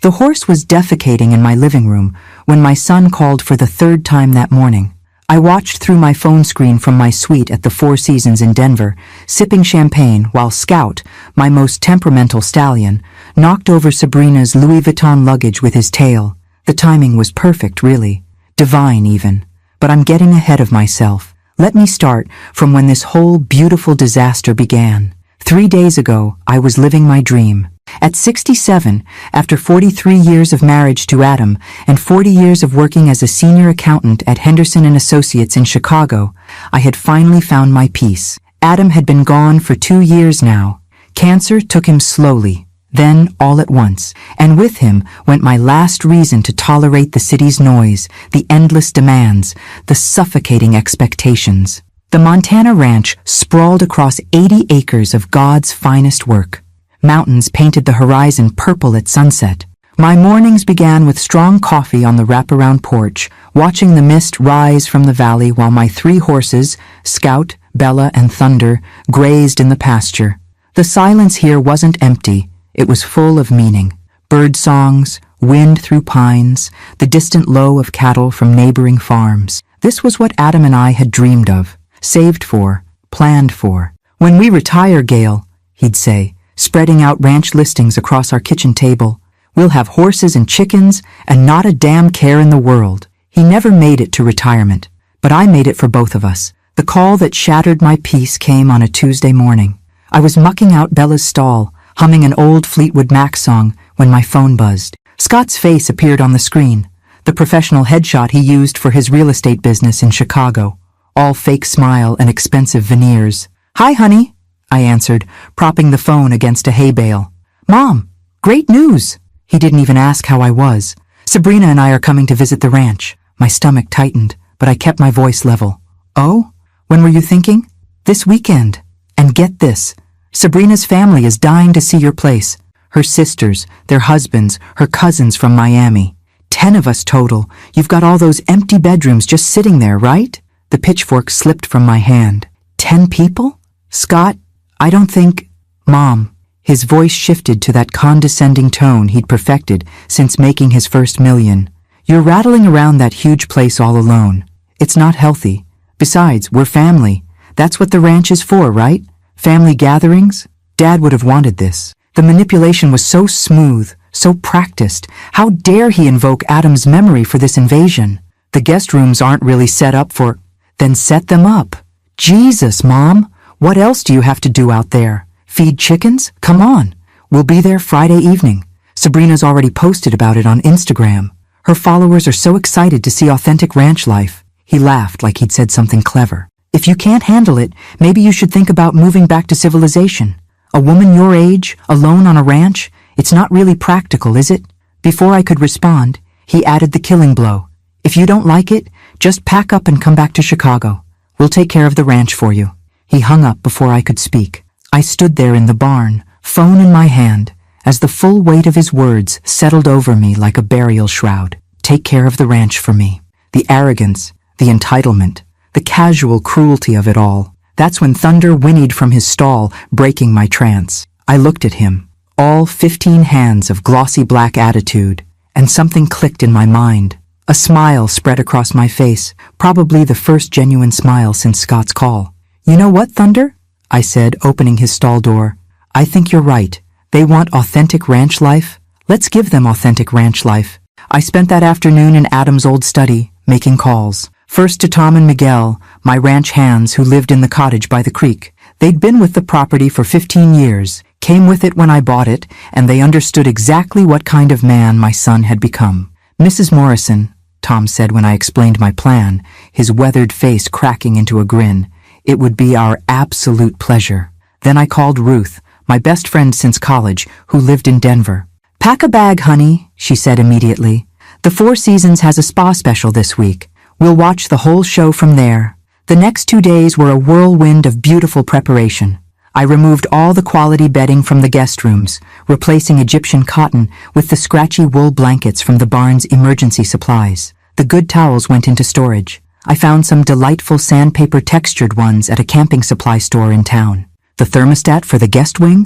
The horse was defecating in my living room when my son called for the third time that morning. I watched through my phone screen from my suite at the Four Seasons in Denver, sipping champagne while Scout, my most temperamental stallion, knocked over Sabrina's Louis Vuitton luggage with his tail. The timing was perfect, really. Divine, even. But I'm getting ahead of myself. Let me start from when this whole beautiful disaster began. 3 days ago, I was living my dream. At 67, after 43 years of marriage to Adam and 40 years of working as a senior accountant at Henderson & Associates in Chicago, I had finally found my peace. Adam had been gone for 2 years now. Cancer took him slowly, then all at once, and with him went my last reason to tolerate the city's noise, the endless demands, the suffocating expectations. The Montana ranch sprawled across 80 acres of God's finest work. Mountains painted the horizon purple at sunset. My mornings began with strong coffee on the wraparound porch, watching the mist rise from the valley while my 3 horses, Scout, Bella, and Thunder, grazed in the pasture. The silence here wasn't empty, it was full of meaning. Bird songs, wind through pines, the distant low of cattle from neighboring farms. This was what Adam and I had dreamed of, saved for, planned for. "When we retire, Gail," he'd say, spreading out ranch listings across our kitchen table, "we'll have horses and chickens and not a damn care in the world." He never made it to retirement, but I made it for both of us. The call that shattered my peace came on a Tuesday morning. I was mucking out Bella's stall, humming an old Fleetwood Mac song, when my phone buzzed. Scott's face appeared on the screen, the professional headshot he used for his real estate business in Chicago, all fake smile and expensive veneers. "Hi, honey," I answered, propping the phone against a hay bale. "Mom, great news!" He didn't even ask how I was. "Sabrina and I are coming to visit the ranch." My stomach tightened, but I kept my voice level. "Oh? When were you thinking?" "This weekend. And get this. Sabrina's family is dying to see your place. Her sisters, their husbands, her cousins from Miami. 10 of us total. You've got all those empty bedrooms just sitting there, right?" The pitchfork slipped from my hand. 10 people? "Scott, I don't think—" "Mom." His voice shifted to that condescending tone he'd perfected since making his first million. "You're rattling around that huge place all alone. It's not healthy. Besides, we're family. That's what the ranch is for, right? Family gatherings? Dad would have wanted this." The manipulation was so smooth, so practiced. How dare he invoke Adam's memory for this invasion? "The guest rooms aren't really set up for—" "Then set them up." "Jesus, Mom! What else do you have to do out there? Feed chickens? Come on. We'll be there Friday evening. Sabrina's already posted about it on Instagram. Her followers are so excited to see authentic ranch life." He laughed like he'd said something clever. "If you can't handle it, maybe you should think about moving back to civilization. A woman your age, alone on a ranch? It's not really practical, is it?" Before I could respond, he added the killing blow. "If you don't like it, just pack up and come back to Chicago. We'll take care of the ranch for you." He hung up before I could speak. I stood there in the barn, phone in my hand, as the full weight of his words settled over me like a burial shroud. Take care of the ranch for me. The arrogance, the entitlement, the casual cruelty of it all. That's when Thunder whinnied from his stall, breaking my trance. I looked at him, all 15 hands of glossy black attitude, and something clicked in my mind. A smile spread across my face, probably the first genuine smile since Scott's call. "You know what, Thunder?" I said, opening his stall door. "I think you're right. They want authentic ranch life. Let's give them authentic ranch life." I spent that afternoon in Adam's old study, making calls. First to Tom and Miguel, my ranch hands who lived in the cottage by the creek. They'd been with the property for 15 years, came with it when I bought it, and they understood exactly what kind of man my son had become. "Mrs. Morrison," Tom said when I explained my plan, his weathered face cracking into a grin, "it would be our absolute pleasure." Then I called Ruth, my best friend since college, who lived in Denver. "Pack a bag, honey," she said immediately. "The Four Seasons has a spa special this week. We'll watch the whole show from there." The next 2 days were a whirlwind of beautiful preparation. I removed all the quality bedding from the guest rooms, replacing Egyptian cotton with the scratchy wool blankets from the barn's emergency supplies. The good towels went into storage. I found some delightful sandpaper textured ones at a camping supply store in town. The thermostat for the guest wing?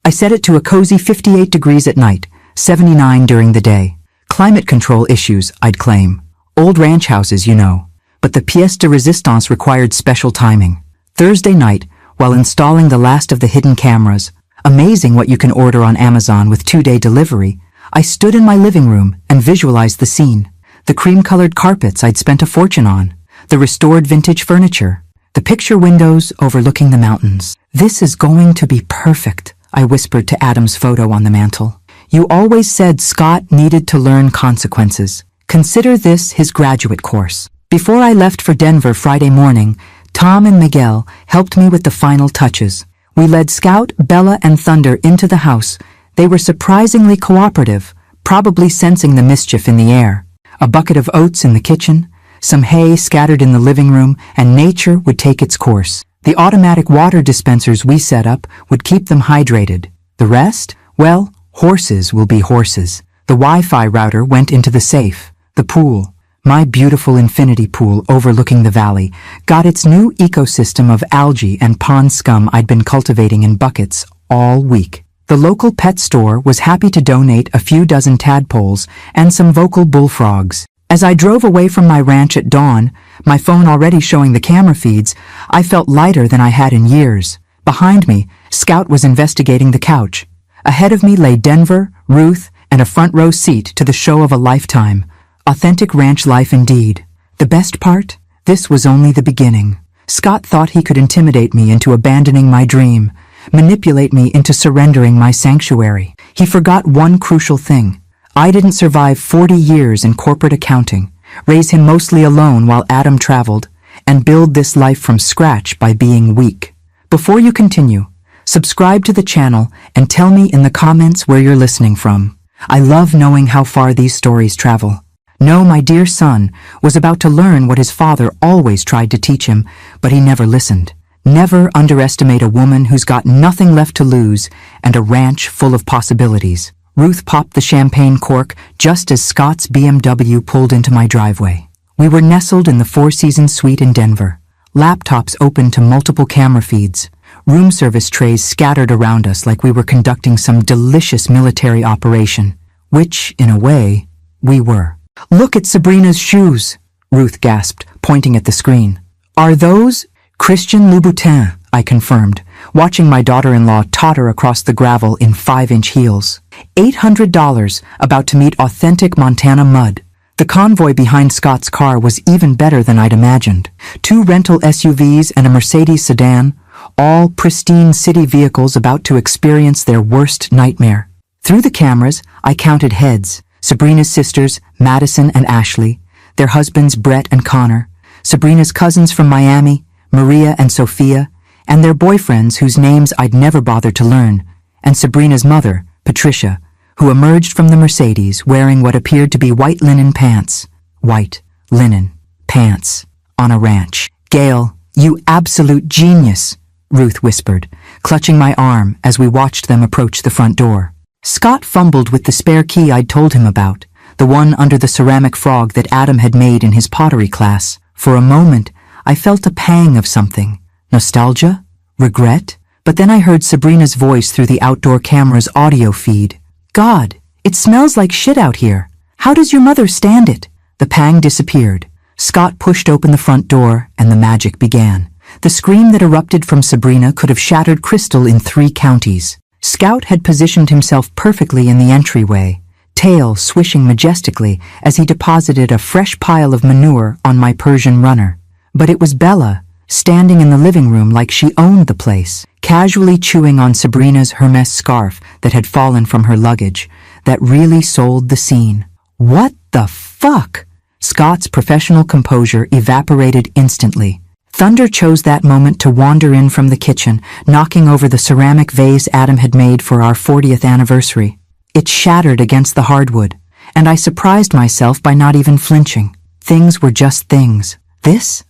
I set it to a cozy 58 degrees at night, 79 during the day. Climate control issues, I'd claim. Old ranch houses, you know. But the pièce de résistance required special timing. Thursday night, while installing the last of the hidden cameras, amazing what you can order on Amazon with 2-day delivery, I stood in my living room and visualized the scene. The cream-colored carpets I'd spent a fortune on, the restored vintage furniture, the picture windows overlooking the mountains. This is going to be perfect, I whispered to Adam's photo on the mantel. You always said Scott needed to learn consequences. Consider this his graduate course. Before I left for Denver Friday morning, Tom and Miguel helped me with the final touches. We led Scout, Bella, and Thunder into the house. They were surprisingly cooperative, probably sensing the mischief in the air. A bucket of oats in the kitchen, some hay scattered in the living room, and nature would take its course. The automatic water dispensers we set up would keep them hydrated. The rest? Well, horses will be horses. The Wi-Fi router went into the safe. The pool, my beautiful infinity pool overlooking the valley, got its new ecosystem of algae and pond scum I'd been cultivating in buckets all week. The local pet store was happy to donate a few dozen tadpoles and some vocal bullfrogs. As I drove away from my ranch at dawn, my phone already showing the camera feeds, I felt lighter than I had in years. Behind me, Scout was investigating the couch. Ahead of me lay Denver, Ruth, and a front row seat to the show of a lifetime. Authentic ranch life indeed. The best part? This was only the beginning. Scott thought he could intimidate me into abandoning my dream, manipulate me into surrendering my sanctuary. He forgot one crucial thing. I didn't survive 40 years in corporate accounting, raise him mostly alone while Adam traveled, and build this life from scratch by being weak. Before you continue, subscribe to the channel and tell me in the comments where you're listening from. I love knowing how far these stories travel. No, my dear son was about to learn what his father always tried to teach him, but he never listened. Never underestimate a woman who's got nothing left to lose and a ranch full of possibilities. Ruth popped the champagne cork just as Scott's BMW pulled into my driveway. We were nestled in the Four Seasons suite in Denver. Laptops open to multiple camera feeds. Room service trays scattered around us like we were conducting some delicious military operation, which, in a way, we were. Look at Sabrina's shoes, Ruth gasped, pointing at the screen. Are those Christian Louboutin? I confirmed, watching my daughter-in-law totter across the gravel in 5-inch heels. $800, about to meet authentic Montana mud. The convoy behind Scott's car was even better than I'd imagined. 2 rental SUVs and a Mercedes sedan, all pristine city vehicles about to experience their worst nightmare. Through the cameras, I counted heads. Sabrina's sisters, Madison and Ashley, their husbands Brett and Connor, Sabrina's cousins from Miami, Maria and Sophia, and their boyfriends whose names I'd never bothered to learn, and Sabrina's mother, Patricia, who emerged from the Mercedes wearing what appeared to be white linen pants. White linen pants on a ranch. Gail, you absolute genius, Ruth whispered, clutching my arm as we watched them approach the front door. Scott fumbled with the spare key I'd told him about, the one under the ceramic frog that Adam had made in his pottery class. For a moment, I felt a pang of something. Nostalgia? Regret? But then I heard Sabrina's voice through the outdoor camera's audio feed. God, it smells like shit out here. How does your mother stand it? The pang disappeared. Scott pushed open the front door and the magic began. The scream that erupted from Sabrina could have shattered crystal in 3 counties. Scout had positioned himself perfectly in the entryway, tail swishing majestically as he deposited a fresh pile of manure on my Persian runner. But it was Bella, standing in the living room like she owned the place, casually chewing on Sabrina's Hermes scarf that had fallen from her luggage, that really sold the scene. What the fuck? Scott's professional composure evaporated instantly. Thunder chose that moment to wander in from the kitchen, knocking over the ceramic vase Adam had made for our 40th anniversary. It shattered against the hardwood, and I surprised myself by not even flinching. Things were just things. This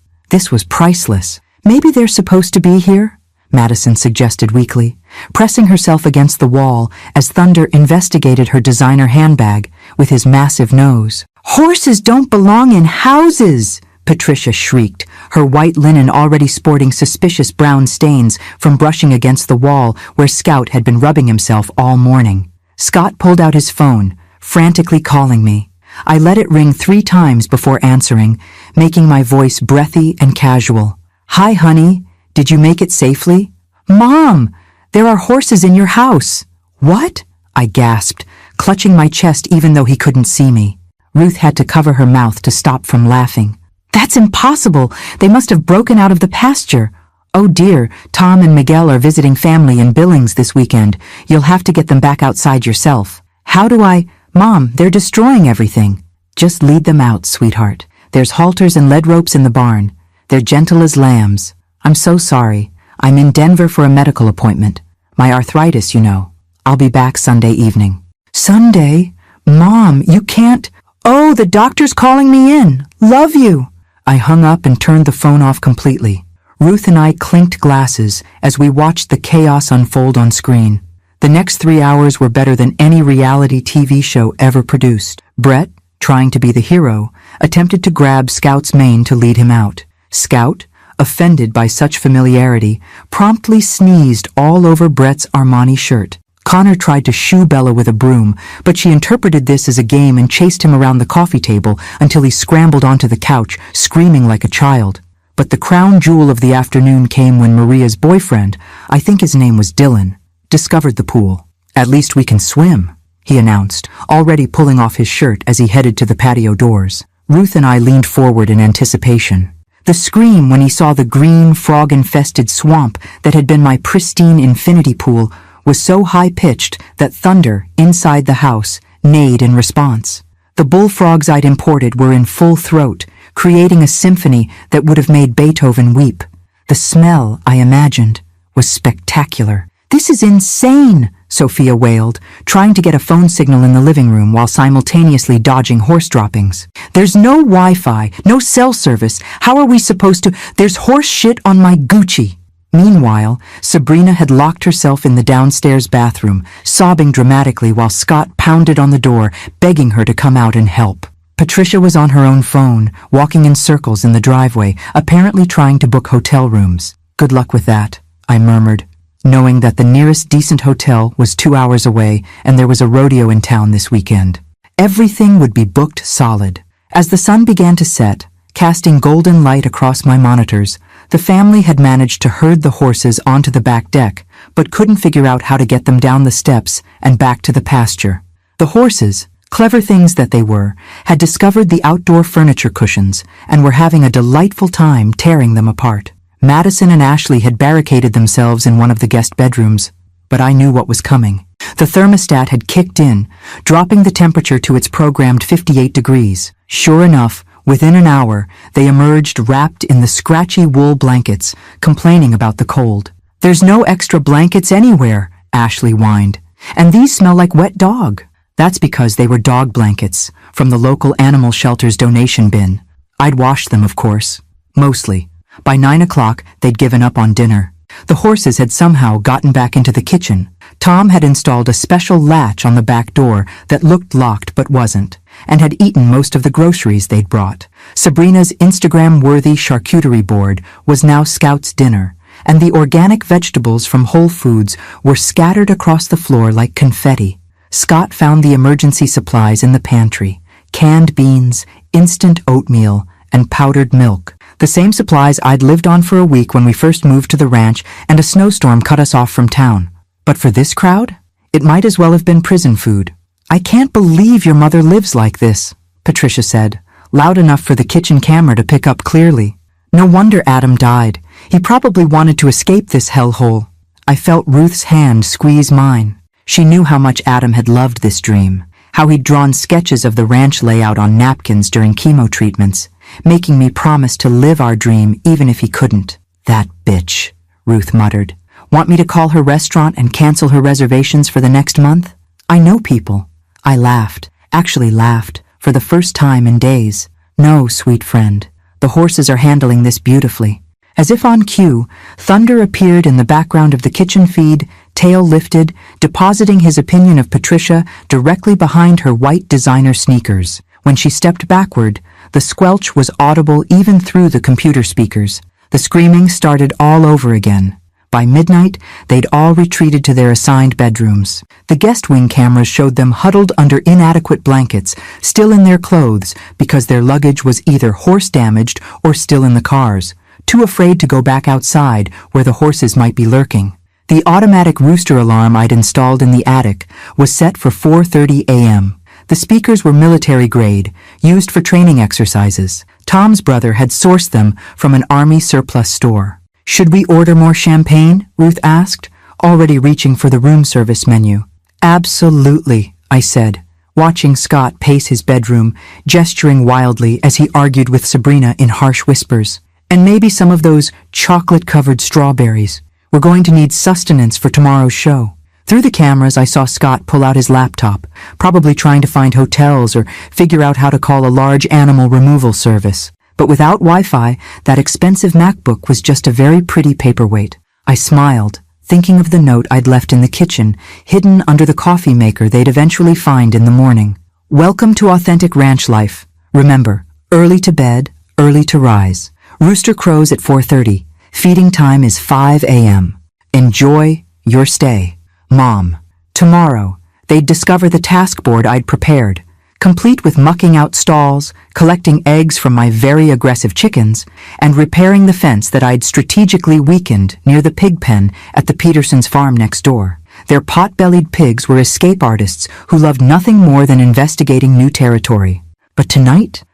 was priceless. Maybe they're supposed to be here? Madison suggested weakly, pressing herself against the wall as Thunder investigated her designer handbag with his massive nose. Horses don't belong in houses! Patricia shrieked, her white linen already sporting suspicious brown stains from brushing against the wall where Scout had been rubbing himself all morning. Scott pulled out his phone, frantically calling me. I let it ring 3 times before answering, making my voice breathy and casual. "Hi, honey. Did you make it safely?" "Mom! There are horses in your house." "What?" I gasped, clutching my chest even though he couldn't see me. Ruth had to cover her mouth to stop from laughing. "That's impossible. They must have broken out of the pasture." "Oh dear, Tom and Miguel are visiting family in Billings this weekend. You'll have to get them back outside yourself." "How do I—" "Mom, they're destroying everything." "Just lead them out, sweetheart. There's halters and lead ropes in the barn. They're gentle as lambs." "I'm so sorry. I'm in Denver for a medical appointment. My arthritis, you know. I'll be back Sunday evening." "Sunday? Mom, you can't—" "Oh, the doctor's calling me in. Love you." I hung up and turned the phone off completely. Ruth and I clinked glasses as we watched the chaos unfold on screen. The next 3 hours were better than any reality TV show ever produced. Brett, trying to be the hero, attempted to grab Scout's mane to lead him out. Scout, offended by such familiarity, promptly sneezed all over Brett's Armani shirt. Connor tried to shoo Bella with a broom, but she interpreted this as a game and chased him around the coffee table until he scrambled onto the couch, screaming like a child. But the crown jewel of the afternoon came when Maria's boyfriend, I think his name was Dylan, discovered the pool. "At least we can swim," he announced, already pulling off his shirt as he headed to the patio doors. Ruth and I leaned forward in anticipation. The scream when he saw the green, frog-infested swamp that had been my pristine infinity pool was so high-pitched that thunder, inside the house, neighed in response. The bullfrogs I'd imported were in full throat, creating a symphony that would have made Beethoven weep. The smell, I imagined, was spectacular. "This is insane," Sophia wailed, trying to get a phone signal in the living room while simultaneously dodging horse droppings. "There's no Wi-Fi, no cell service. How are we supposed to— There's horse shit on my Gucci." Meanwhile, Sabrina had locked herself in the downstairs bathroom, sobbing dramatically while Scott pounded on the door, begging her to come out and help. Patricia was on her own phone, walking in circles in the driveway, apparently trying to book hotel rooms. "Good luck with that," I murmured, knowing that the nearest decent hotel was 2 hours away and there was a rodeo in town this weekend. Everything would be booked solid. As the sun began to set, casting golden light across my monitors, the family had managed to herd the horses onto the back deck, but couldn't figure out how to get them down the steps and back to the pasture. The horses, clever things that they were, had discovered the outdoor furniture cushions and were having a delightful time tearing them apart. Madison and Ashley had barricaded themselves in one of the guest bedrooms, but I knew what was coming. The thermostat had kicked in, dropping the temperature to its programmed 58 degrees. Sure enough, within an hour, they emerged wrapped in the scratchy wool blankets, complaining about the cold. "There's no extra blankets anywhere," Ashley whined, "and these smell like wet dog." That's because they were dog blankets, from the local animal shelter's donation bin. I'd washed them, of course. Mostly. By 9 o'clock, they'd given up on dinner. The horses had somehow gotten back into the kitchen. Tom had installed a special latch on the back door that looked locked but wasn't, and had eaten most of the groceries they'd brought. Sabrina's Instagram-worthy charcuterie board was now Scout's dinner, and the organic vegetables from Whole Foods were scattered across the floor like confetti. Scott found the emergency supplies in the pantry: canned beans, instant oatmeal, and powdered milk. The same supplies I'd lived on for a week when we first moved to the ranch and a snowstorm cut us off from town. But for this crowd, it might as well have been prison food. "I can't believe your mother lives like this," Patricia said, loud enough for the kitchen camera to pick up clearly. "No wonder Adam died. He probably wanted to escape this hellhole." I felt Ruth's hand squeeze mine. She knew how much Adam had loved this dream, how he'd drawn sketches of the ranch layout on napkins during chemo treatments, making me promise to live our dream even if he couldn't. "That bitch," Ruth muttered. "Want me to call her restaurant and cancel her reservations for the next month? I know people." I laughed, actually laughed, for the first time in days. "No, sweet friend. The horses are handling this beautifully." As if on cue, Thunder appeared in the background of the kitchen feed, tail lifted, depositing his opinion of Patricia directly behind her white designer sneakers. When she stepped backward, the squelch was audible even through the computer speakers. The screaming started all over again. By midnight, they'd all retreated to their assigned bedrooms. The guest wing cameras showed them huddled under inadequate blankets, still in their clothes because their luggage was either horse-damaged or still in the cars, too afraid to go back outside where the horses might be lurking. The automatic rooster alarm I'd installed in the attic was set for 4:30 a.m. The speakers were military-grade, used for training exercises. Tom's brother had sourced them from an army surplus store. "Should we order more champagne?" Ruth asked, already reaching for the room service menu. "Absolutely," I said, watching Scott pace his bedroom, gesturing wildly as he argued with Sabrina in harsh whispers. "And maybe some of those chocolate-covered strawberries. We're going to need sustenance for tomorrow's show." Through the cameras, I saw Scott pull out his laptop, probably trying to find hotels or figure out how to call a large animal removal service. But without Wi-Fi, that expensive MacBook was just a very pretty paperweight. I smiled, thinking of the note I'd left in the kitchen, hidden under the coffee maker they'd eventually find in the morning. "Welcome to authentic ranch life. Remember, early to bed, early to rise. Rooster crows at 4:30. Feeding time is 5 a.m. Enjoy your stay. Mom." Tomorrow, they'd discover the task board I'd prepared, complete with mucking out stalls, collecting eggs from my very aggressive chickens, and repairing the fence that I'd strategically weakened near the pig pen at the Petersons' farm next door. Their pot-bellied pigs were escape artists who loved nothing more than investigating new territory. But tonight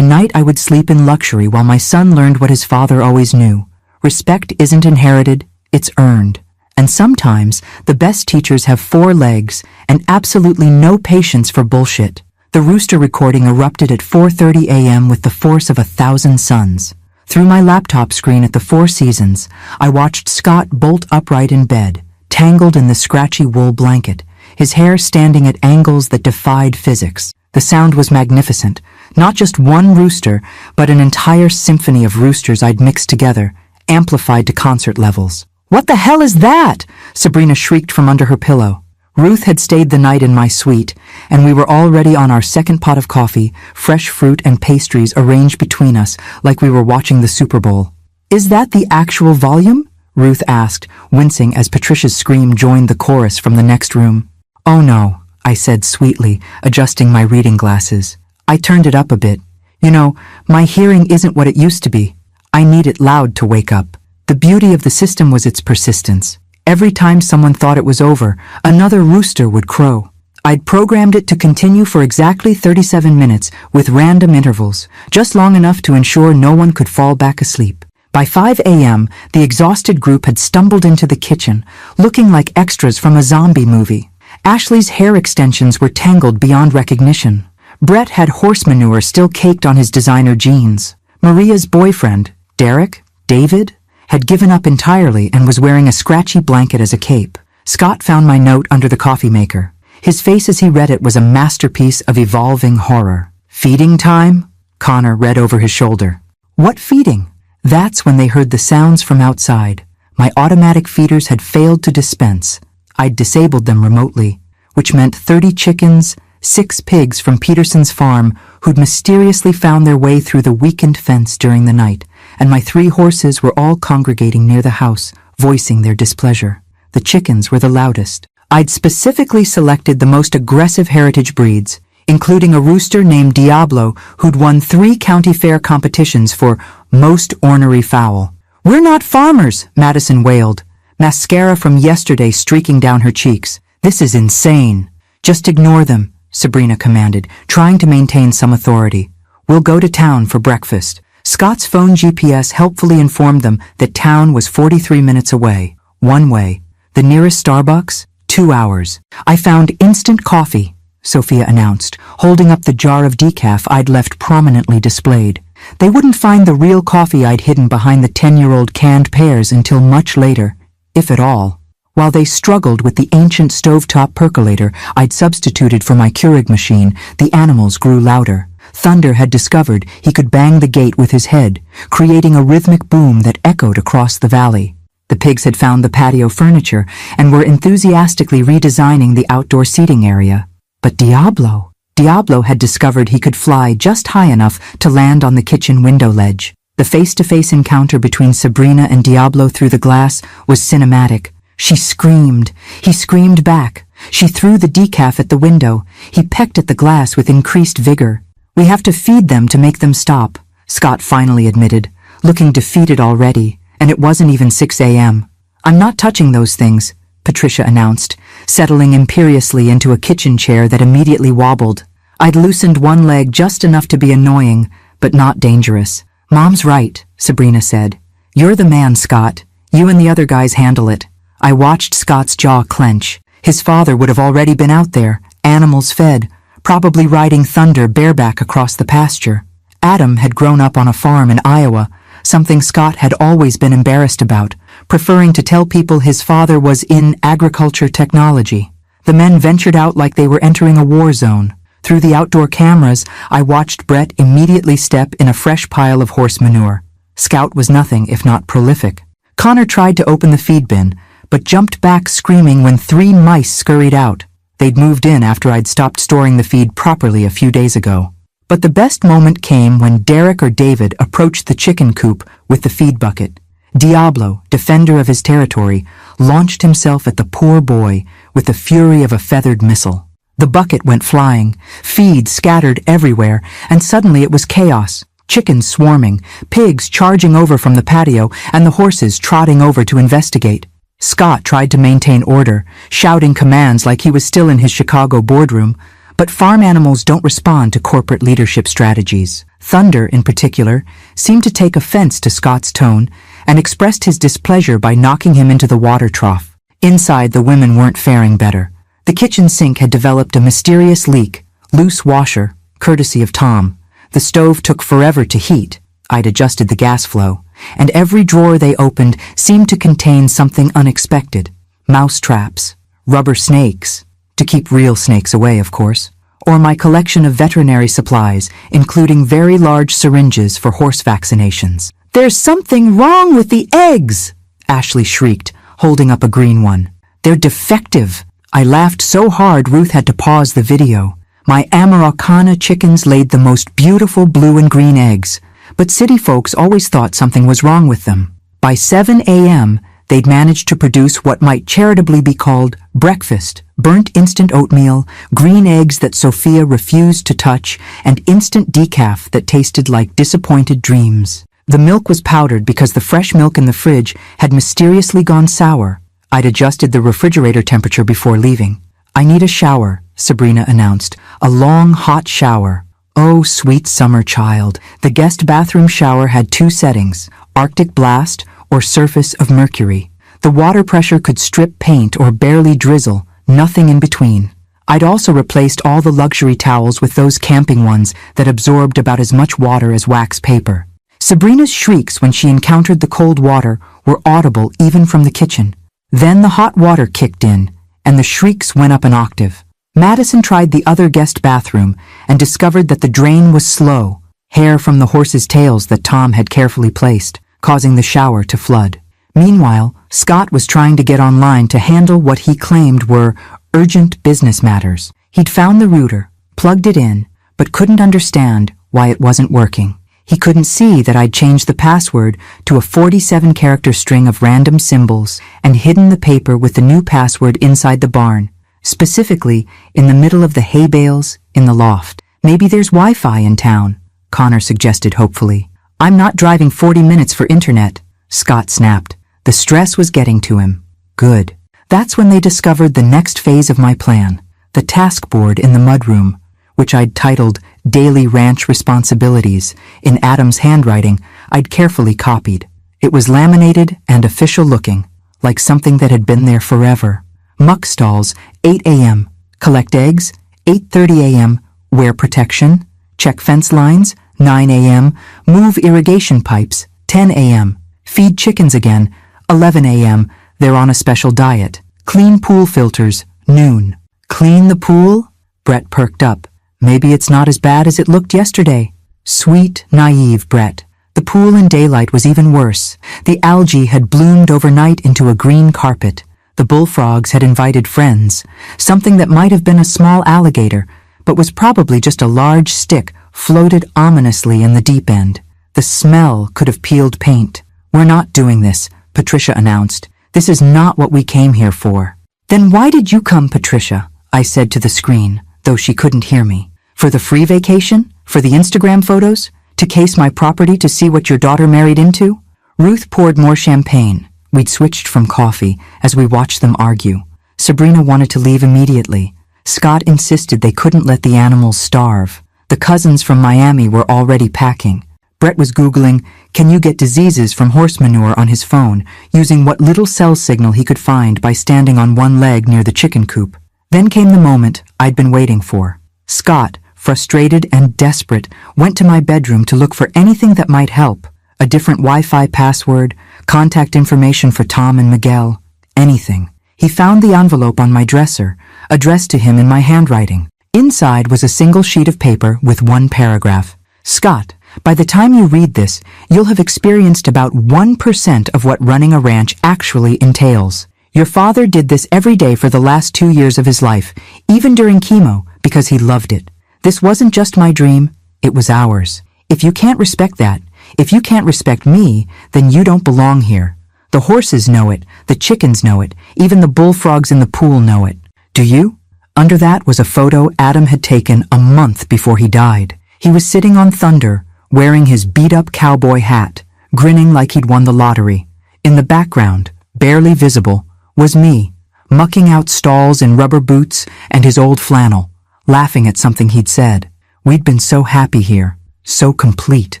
I would sleep in luxury while my son learned what his father always knew. Respect isn't inherited, it's earned. And sometimes, the best teachers have 4 legs and absolutely no patience for bullshit. The rooster recording erupted at 4:30 a.m. with the force of 1,000 suns. Through my laptop screen at the Four Seasons, I watched Scott bolt upright in bed, tangled in the scratchy wool blanket, his hair standing at angles that defied physics. The sound was magnificent. Not just one rooster, but an entire symphony of roosters I'd mixed together, amplified to concert levels. "What the hell is that?" Sabrina shrieked from under her pillow. Ruth had stayed the night in my suite, and we were already on our second pot of coffee, fresh fruit and pastries arranged between us like we were watching the Super Bowl. "Is that the actual volume?" Ruth asked, wincing as Patricia's scream joined the chorus from the next room. "Oh no," I said sweetly, adjusting my reading glasses. "I turned it up a bit. You know, my hearing isn't what it used to be. I need it loud to wake up." The beauty of the system was its persistence. Every time someone thought it was over, another rooster would crow. I'd programmed it to continue for exactly 37 minutes with random intervals, just long enough to ensure no one could fall back asleep. By 5 a.m., the exhausted group had stumbled into the kitchen, looking like extras from a zombie movie. Ashley's hair extensions were tangled beyond recognition. Brett had horse manure still caked on his designer jeans. Maria's boyfriend, David, had given up entirely and was wearing a scratchy blanket as a cape. Scott found my note under the coffee maker. His face as he read it was a masterpiece of evolving horror. "Feeding time?" Connor read over his shoulder. "What feeding?" That's when they heard the sounds from outside. My automatic feeders had failed to dispense. I'd disabled them remotely, which meant 30 chickens, 6 pigs from Peterson's farm who'd mysteriously found their way through the weakened fence during the night, and my 3 horses were all congregating near the house, voicing their displeasure. The chickens were the loudest. I'd specifically selected the most aggressive heritage breeds, including a rooster named Diablo who'd won 3 county fair competitions for most ornery fowl. "We're not farmers," Madison wailed, mascara from yesterday streaking down her cheeks. "This is insane." "Just ignore them," Sabrina commanded, trying to maintain some authority. "We'll go to town for breakfast." Scott's phone GPS helpfully informed them that town was 43 minutes away, one way. The nearest Starbucks, 2 hours. "I found instant coffee," Sophia announced, holding up the jar of decaf I'd left prominently displayed. They wouldn't find the real coffee I'd hidden behind the 10-year-old canned pears until much later, if at all. While they struggled with the ancient stovetop percolator I'd substituted for my Keurig machine, the animals grew louder. Thunder had discovered he could bang the gate with his head, creating a rhythmic boom that echoed across the valley. The pigs had found the patio furniture and were enthusiastically redesigning the outdoor seating area. But Diablo had discovered he could fly just high enough to land on the kitchen window ledge. The face-to-face encounter between Sabrina and Diablo through the glass was cinematic. She screamed. He screamed back. She threw the decaf at the window. He pecked at the glass with increased vigor. "We have to feed them to make them stop," Scott finally admitted, looking defeated already, and it wasn't even 6 a.m. "I'm not touching those things," Patricia announced, settling imperiously into a kitchen chair that immediately wobbled. I'd loosened one leg just enough to be annoying, but not dangerous. "Mom's right," Sabrina said. "You're the man, Scott. You and the other guys handle it." I watched Scott's jaw clench. His father would have already been out there, animals fed, probably riding Thunder bareback across the pasture. Adam had grown up on a farm in Iowa, something Scott had always been embarrassed about, preferring to tell people his father was in agriculture technology. The men ventured out like they were entering a war zone. Through the outdoor cameras, I watched Brett immediately step in a fresh pile of horse manure. Scout was nothing if not prolific. Connor tried to open the feed bin, but jumped back screaming when 3 mice scurried out. They'd moved in after I'd stopped storing the feed properly a few days ago. But the best moment came when Derek or David approached the chicken coop with the feed bucket. Diablo, defender of his territory, launched himself at the poor boy with the fury of a feathered missile. The bucket went flying, feed scattered everywhere, and suddenly it was chaos. Chickens swarming, pigs charging over from the patio, and the horses trotting over to investigate. Scott tried to maintain order, shouting commands like he was still in his Chicago boardroom, but farm animals don't respond to corporate leadership strategies. Thunder, in particular, seemed to take offense to Scott's tone and expressed his displeasure by knocking him into the water trough. Inside, the women weren't faring better. The kitchen sink had developed a mysterious leak, loose washer, courtesy of Tom. The stove took forever to heat. I'd adjusted the gas flow, and every drawer they opened seemed to contain something unexpected. Mouse traps, rubber snakes, to keep real snakes away, of course, or my collection of veterinary supplies, including very large syringes for horse vaccinations. "There's something wrong with the eggs!" Ashley shrieked, holding up a green one. "They're defective." I laughed so hard Ruth had to pause the video. My Amarocana chickens laid the most beautiful blue and green eggs, but city folks always thought something was wrong with them. By 7 a.m., they'd managed to produce what might charitably be called breakfast: burnt instant oatmeal, green eggs that Sophia refused to touch, and instant decaf that tasted like disappointed dreams. The milk was powdered because the fresh milk in the fridge had mysteriously gone sour. I'd adjusted the refrigerator temperature before leaving. "I need a shower," Sabrina announced. "A long, hot shower." Oh, sweet summer child. The guest bathroom shower had 2 settings: Arctic blast or surface of mercury. The water pressure could strip paint or barely drizzle, nothing in between. I'd also replaced all the luxury towels with those camping ones that absorbed about as much water as wax paper. Sabrina's shrieks when she encountered the cold water were audible even from the kitchen. Then the hot water kicked in, and the shrieks went up an octave. Madison tried the other guest bathroom and discovered that the drain was slow, hair from the horses' tails that Tom had carefully placed, causing the shower to flood. Meanwhile, Scott was trying to get online to handle what he claimed were urgent business matters. He'd found the router, plugged it in, but couldn't understand why it wasn't working. He couldn't see that I'd changed the password to a 47-character string of random symbols and hidden the paper with the new password inside the barn, specifically in the middle of the hay bales in the loft. "Maybe there's Wi-Fi in town," Connor suggested hopefully. "I'm not driving 40 minutes for internet," Scott snapped. The stress was getting to him. Good. That's when they discovered the next phase of my plan, the task board in the mudroom, which I'd titled Daily Ranch Responsibilities in Adam's handwriting I'd carefully copied. It was laminated and official looking, like something that had been there forever. Muck stalls, 8 a.m. Collect eggs, 8:30 a.m. Wear protection. Check fence lines, 9 a.m. Move irrigation pipes, 10 a.m. Feed chickens again, 11 a.m. They're on a special diet. Clean pool filters, noon. Clean the pool? Brett perked up. Maybe it's not as bad as it looked yesterday. Sweet, naive Brett. The pool in daylight was even worse. The algae had bloomed overnight into a green carpet. The bullfrogs had invited friends. Something that might have been a small alligator, but was probably just a large stick floated ominously in the deep end. The smell could have peeled paint. "We're not doing this," Patricia announced. "This is not what we came here for." "Then why did you come, Patricia?" I said to the screen, though she couldn't hear me. "For the free vacation? For the Instagram photos? To case my property to see what your daughter married into?" Ruth poured more champagne. We'd switched from coffee as we watched them argue. Sabrina wanted to leave immediately. Scott insisted they couldn't let the animals starve. The cousins from Miami were already packing. Brett was Googling, "Can you get diseases from horse manure?" on his phone, using what little cell signal he could find by standing on one leg near the chicken coop. Then came the moment I'd been waiting for. Scott, frustrated and desperate, went to my bedroom to look for anything that might help. A different Wi-Fi password, contact information for Tom and Miguel, anything. He found the envelope on my dresser, addressed to him in my handwriting. Inside was a single sheet of paper with one paragraph. "Scott, by the time you read this, you'll have experienced about 1% of what running a ranch actually entails. Your father did this every day for the last 2 years of his life, even during chemo, because he loved it. This wasn't just my dream, it was ours. If you can't respect that, if you can't respect me, then you don't belong here. The horses know it, the chickens know it, even the bullfrogs in the pool know it. Do you?" Under that was a photo Adam had taken a month before he died. He was sitting on Thunder, wearing his beat-up cowboy hat, grinning like he'd won the lottery. In the background, barely visible, was me, mucking out stalls in rubber boots and his old flannel, laughing at something he'd said. We'd been so happy here, so complete.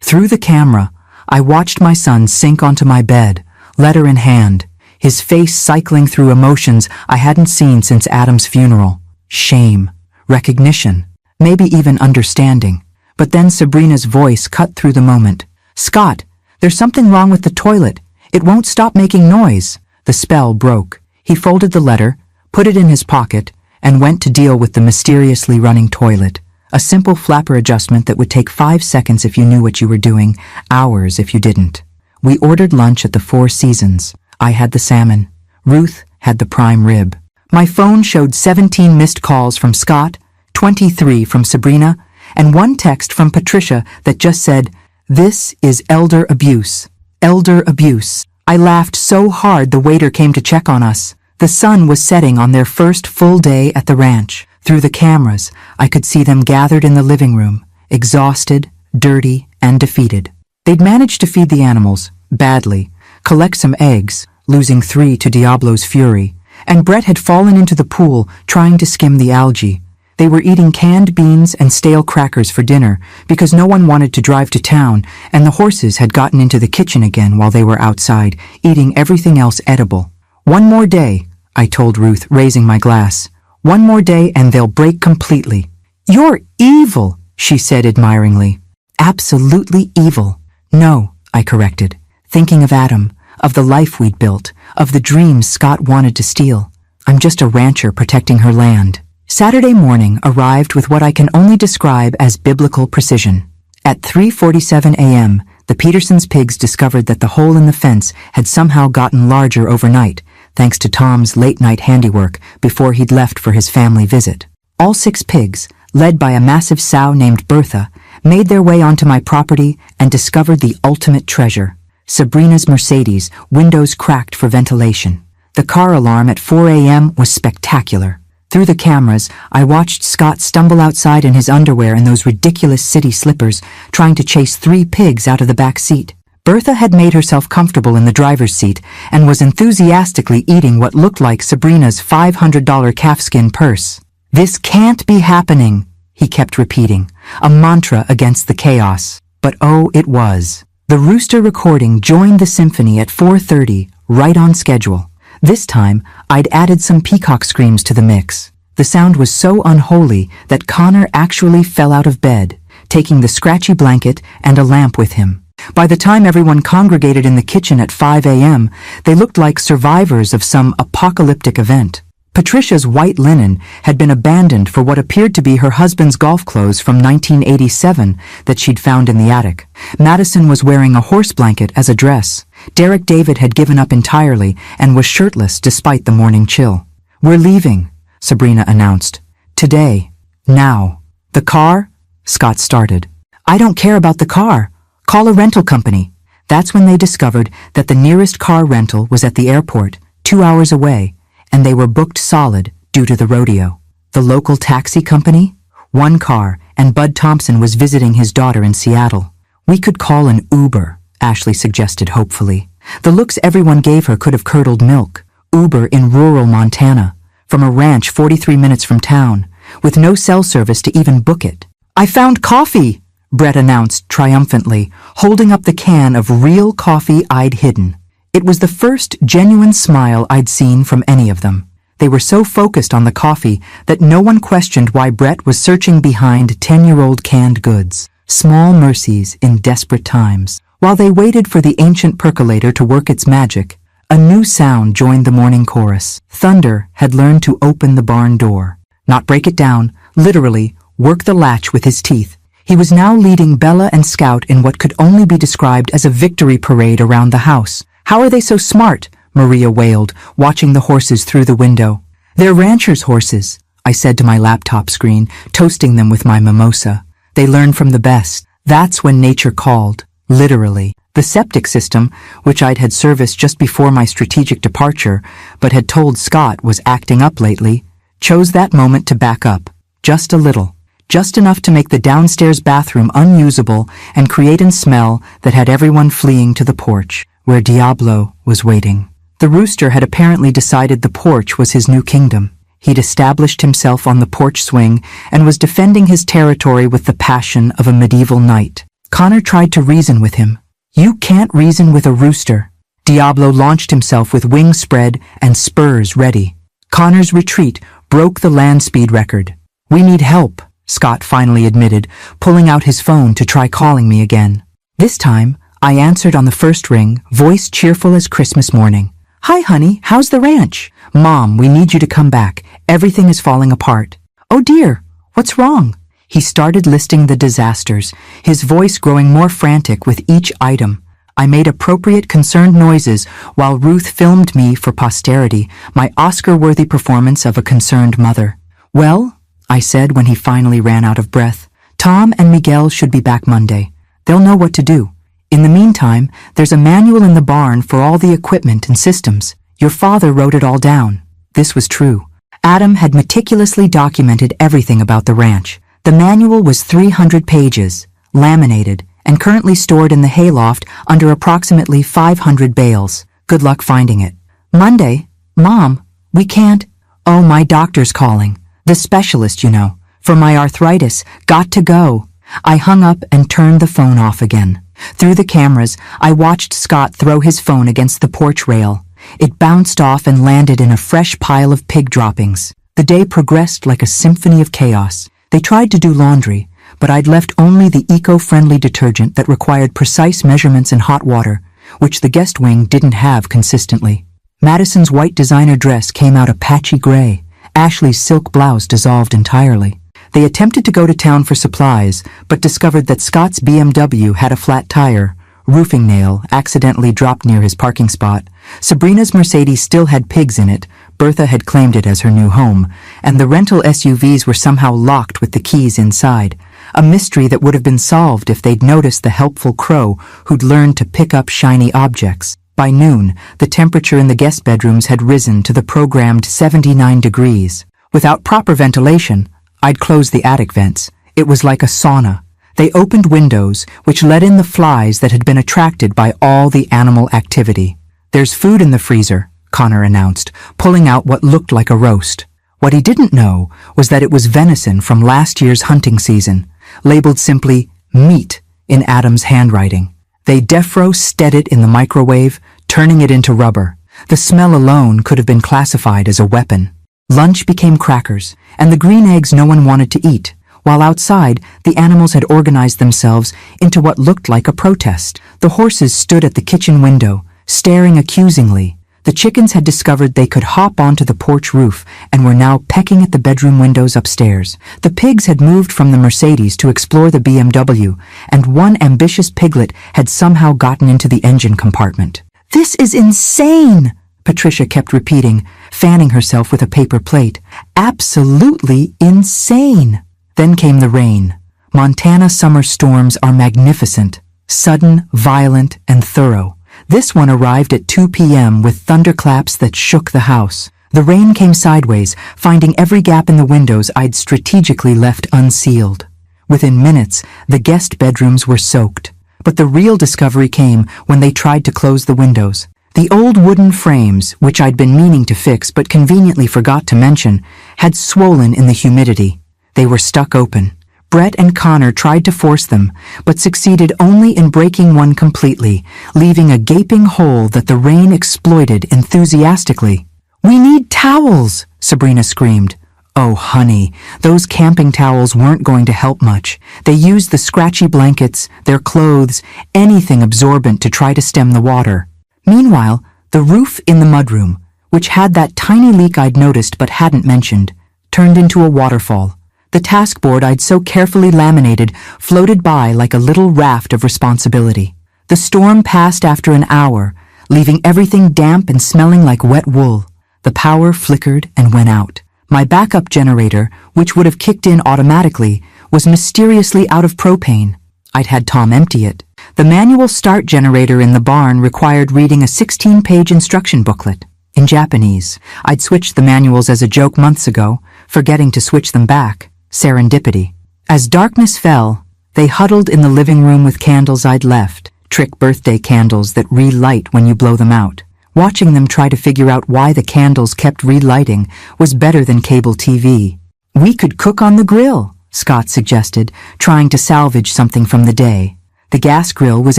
Through the camera, I watched my son sink onto my bed, letter in hand, his face cycling through emotions I hadn't seen since Adam's funeral. Shame, recognition, maybe even understanding. But then Sabrina's voice cut through the moment. "Scott, there's something wrong with the toilet. It won't stop making noise." The spell broke. He folded the letter, put it in his pocket, and went to deal with the mysteriously running toilet. A simple flapper adjustment that would take 5 seconds if you knew what you were doing, hours if you didn't. We ordered lunch at the Four Seasons. I had the salmon. Ruth had the prime rib. My phone showed 17 missed calls from Scott, 23 from Sabrina, and one text from Patricia that just said, "This is elder abuse. Elder abuse." I laughed so hard the waiter came to check on us. The sun was setting on their first full day at the ranch. Through the cameras, I could see them gathered in the living room, exhausted, dirty, and defeated. They'd managed to feed the animals, badly, collect some eggs, losing 3 to Diablo's fury, and Brett had fallen into the pool trying to skim the algae. They were eating canned beans and stale crackers for dinner because no one wanted to drive to town, and the horses had gotten into the kitchen again while they were outside, eating everything else edible. "One more day," I told Ruth, raising my glass. "One more day and they'll break completely." "You're evil," she said admiringly. "Absolutely evil." "No," I corrected, thinking of Adam, of the life we'd built, of the dreams Scott wanted to steal. "I'm just a rancher protecting her land." Saturday morning arrived with what I can only describe as biblical precision. At 3:47 a.m., the Petersons' pigs discovered that the hole in the fence had somehow gotten larger overnight, thanks to Tom's late-night handiwork before he'd left for his family visit. All 6 pigs, led by a massive sow named Bertha, made their way onto my property and discovered the ultimate treasure. Sabrina's Mercedes, windows cracked for ventilation. The car alarm at 4 a.m. was spectacular. Through the cameras, I watched Scott stumble outside in his underwear and those ridiculous city slippers, trying to chase 3 pigs out of the back seat. Bertha had made herself comfortable in the driver's seat and was enthusiastically eating what looked like Sabrina's $500 calfskin purse. "This can't be happening," he kept repeating, a mantra against the chaos. But oh, it was. The rooster recording joined the symphony at 4:30, right on schedule. This time, I'd added some peacock screams to the mix. The sound was so unholy that Connor actually fell out of bed, taking the scratchy blanket and a lamp with him. By the time everyone congregated in the kitchen at 5 a.m., they looked like survivors of some apocalyptic event. Patricia's white linen had been abandoned for what appeared to be her husband's golf clothes from 1987 that she'd found in the attic. Madison was wearing a horse blanket as a dress. Derek David had given up entirely and was shirtless despite the morning chill. "We're leaving," Sabrina announced. "Today. Now." "The car?" Scott started. "I don't care about the car. Call a rental company. That's when they discovered that the nearest car rental was at the airport, 2 hours away, and they were booked solid due to the rodeo. The local taxi company? One car, and Bud Thompson was visiting his daughter in Seattle. We could call an Uber, Ashley suggested hopefully. The looks everyone gave her could have curdled milk. Uber in rural Montana, from a ranch 43 minutes from town, with no cell service to even book it. I found coffee, Brett announced triumphantly, holding up the can of real coffee I'd hidden. It was the first genuine smile I'd seen from any of them. They were so focused on the coffee that no one questioned why Brett was searching behind 10-year-old canned goods. Small mercies in desperate times. While they waited for the ancient percolator to work its magic, a new sound joined the morning chorus. Thunder had learned to open the barn door. Not break it down, literally, work the latch with his teeth. He was now leading Bella and Scout in what could only be described as a victory parade around the house. How are they so smart? Maria wailed, watching the horses through the window. They're ranchers' horses, I said to my laptop screen, toasting them with my mimosa. They learn from the best. That's when nature called, literally. The septic system, which I'd had serviced just before my strategic departure, but had told Scott was acting up lately, chose that moment to back up. Just a little. Just enough to make the downstairs bathroom unusable and create a smell that had everyone fleeing to the porch, where Diablo was waiting. The rooster had apparently decided the porch was his new kingdom. He'd established himself on the porch swing and was defending his territory with the passion of a medieval knight. Connor tried to reason with him. You can't reason with a rooster. Diablo launched himself with wings spread and spurs ready. Connor's retreat broke the land speed record. We need help, Scott finally admitted, pulling out his phone to try calling me again. This time, I answered on the first ring, voice cheerful as Christmas morning. Hi, honey, how's the ranch? Mom, we need you to come back. Everything is falling apart. Oh dear, what's wrong? He started listing the disasters, his voice growing more frantic with each item. I made appropriate concerned noises while Ruth filmed me for posterity, my Oscar-worthy performance of a concerned mother. Well, I said when he finally ran out of breath, Tom and Miguel should be back Monday. They'll know what to do. In the meantime, there's a manual in the barn for all the equipment and systems. Your father wrote it all down. This was true. Adam had meticulously documented everything about the ranch. The manual was 300 pages, laminated, and currently stored in the hayloft under approximately 500 bales. Good luck finding it. Monday? Mom, we can't. Oh, my doctor's calling. The specialist, you know. For my arthritis. Got to go. I hung up and turned the phone off again. Through the cameras, I watched Scott throw his phone against the porch rail. It bounced off and landed in a fresh pile of pig droppings. The day progressed like a symphony of chaos. They tried to do laundry, but I'd left only the eco-friendly detergent that required precise measurements in hot water, which the guest wing didn't have consistently. Madison's white designer dress came out a patchy gray. Ashley's silk blouse dissolved entirely. They attempted to go to town for supplies, but discovered that Scott's BMW had a flat tire, roofing nail accidentally dropped near his parking spot. Sabrina's Mercedes still had pigs in it, Bertha had claimed it as her new home, and the rental SUVs were somehow locked with the keys inside. A mystery that would have been solved if they'd noticed the helpful crow who'd learned to pick up shiny objects. By noon, the temperature in the guest bedrooms had risen to the programmed 79 degrees. Without proper ventilation, I'd closed the attic vents. It was like a sauna. They opened windows, which let in the flies that had been attracted by all the animal activity. There's food in the freezer, Connor announced, pulling out what looked like a roast. What he didn't know was that it was venison from last year's hunting season, labeled simply meat in Adam's handwriting. They defrosted it in the microwave, turning it into rubber. The smell alone could have been classified as a weapon. Lunch became crackers, and the green eggs no one wanted to eat, while outside, the animals had organized themselves into what looked like a protest. The horses stood at the kitchen window, staring accusingly. The chickens had discovered they could hop onto the porch roof and were now pecking at the bedroom windows upstairs. The pigs had moved from the Mercedes to explore the BMW, and one ambitious piglet had somehow gotten into the engine compartment. "This is insane!" Patricia kept repeating, fanning herself with a paper plate. "Absolutely insane!" Then came the rain. Montana summer storms are magnificent, Sudden, violent, and thorough. This one arrived at 2 p.m. with thunderclaps that shook the house. The rain came sideways, finding every gap in the windows I'd strategically left unsealed. Within minutes, the guest bedrooms were soaked. But the real discovery came when they tried to close the windows. The old wooden frames, which I'd been meaning to fix but conveniently forgot to mention, had swollen in the humidity. They were stuck open. Brett and Connor tried to force them, but succeeded only in breaking one completely, leaving a gaping hole that the rain exploited enthusiastically. "We need towels!" Sabrina screamed. Oh, honey, those camping towels weren't going to help much. They used the scratchy blankets, their clothes, anything absorbent to try to stem the water. Meanwhile, the roof in the mudroom, which had that tiny leak I'd noticed but hadn't mentioned, turned into a waterfall. The taskboard I'd so carefully laminated floated by like a little raft of responsibility. The storm passed after an hour, leaving everything damp and smelling like wet wool. The power flickered and went out. My backup generator, which would have kicked in automatically, was mysteriously out of propane. I'd had Tom empty it. The manual start generator in the barn required reading a 16-page instruction booklet. In Japanese. I'd switched the manuals as a joke months ago, forgetting to switch them back. Serendipity. As darkness fell, they huddled in the living room with candles I'd left, trick birthday candles that relight when you blow them out. Watching them try to figure out why the candles kept relighting was better than cable TV. "We could cook on the grill," Scott suggested, trying to salvage something from the day. The gas grill was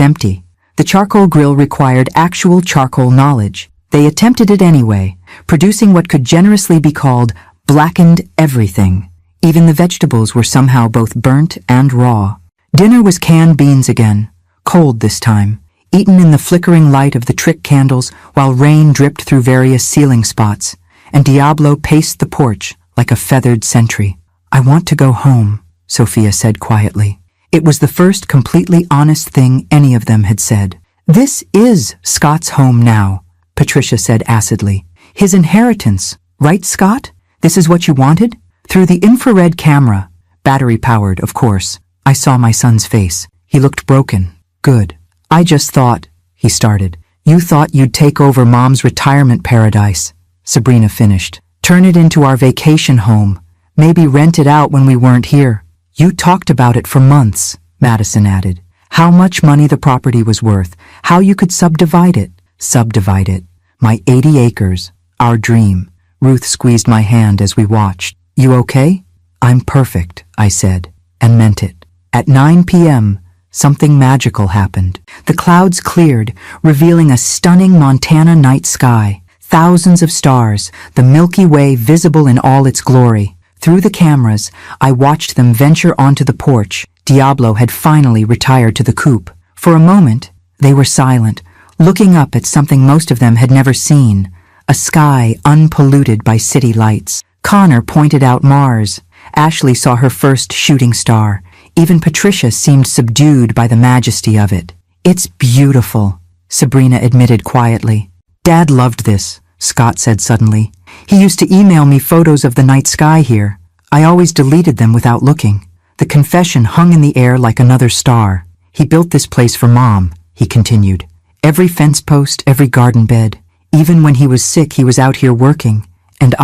empty. The charcoal grill required actual charcoal knowledge. They attempted it anyway, producing what could generously be called blackened everything. Even the vegetables were somehow both burnt and raw. Dinner was canned beans again, cold this time, eaten in the flickering light of the trick candles while rain dripped through various ceiling spots, and Diablo paced the porch like a feathered sentry. "I want to go home," Sophia said quietly. It was the first completely honest thing any of them had said. "This is Scott's home now," Patricia said acidly. "His inheritance, right, Scott? This is what you wanted?" Through the infrared camera, battery-powered, of course, I saw my son's face. He looked broken. "Good. I just thought," he started. "You thought you'd take over Mom's retirement paradise," Sabrina finished. "Turn it into our vacation home. Maybe rent it out when we weren't here." "You talked about it for months," Madison added. "How much money the property was worth, how you could subdivide it." "Subdivide it. My 80 acres. Our dream." Ruth squeezed my hand as we watched. "You okay?" "I'm perfect," I said, and meant it. At 9 p.m., something magical happened. The clouds cleared, revealing a stunning Montana night sky. Thousands of stars, the Milky Way visible in all its glory. Through the cameras, I watched them venture onto the porch. Diablo had finally retired to the coop. For a moment, they were silent, looking up at something most of them had never seen, a sky unpolluted by city lights. Connor pointed out Mars. Ashley saw her first shooting star. Even Patricia seemed subdued by the majesty of it. "It's beautiful," Sabrina admitted quietly. "Dad loved this," Scott said suddenly. "He used to email me photos of the night sky here. I always deleted them without looking." The confession hung in the air like another star. "He built this place for Mom," he continued. "Every fence post, every garden bed. Even when he was sick, he was out here working. And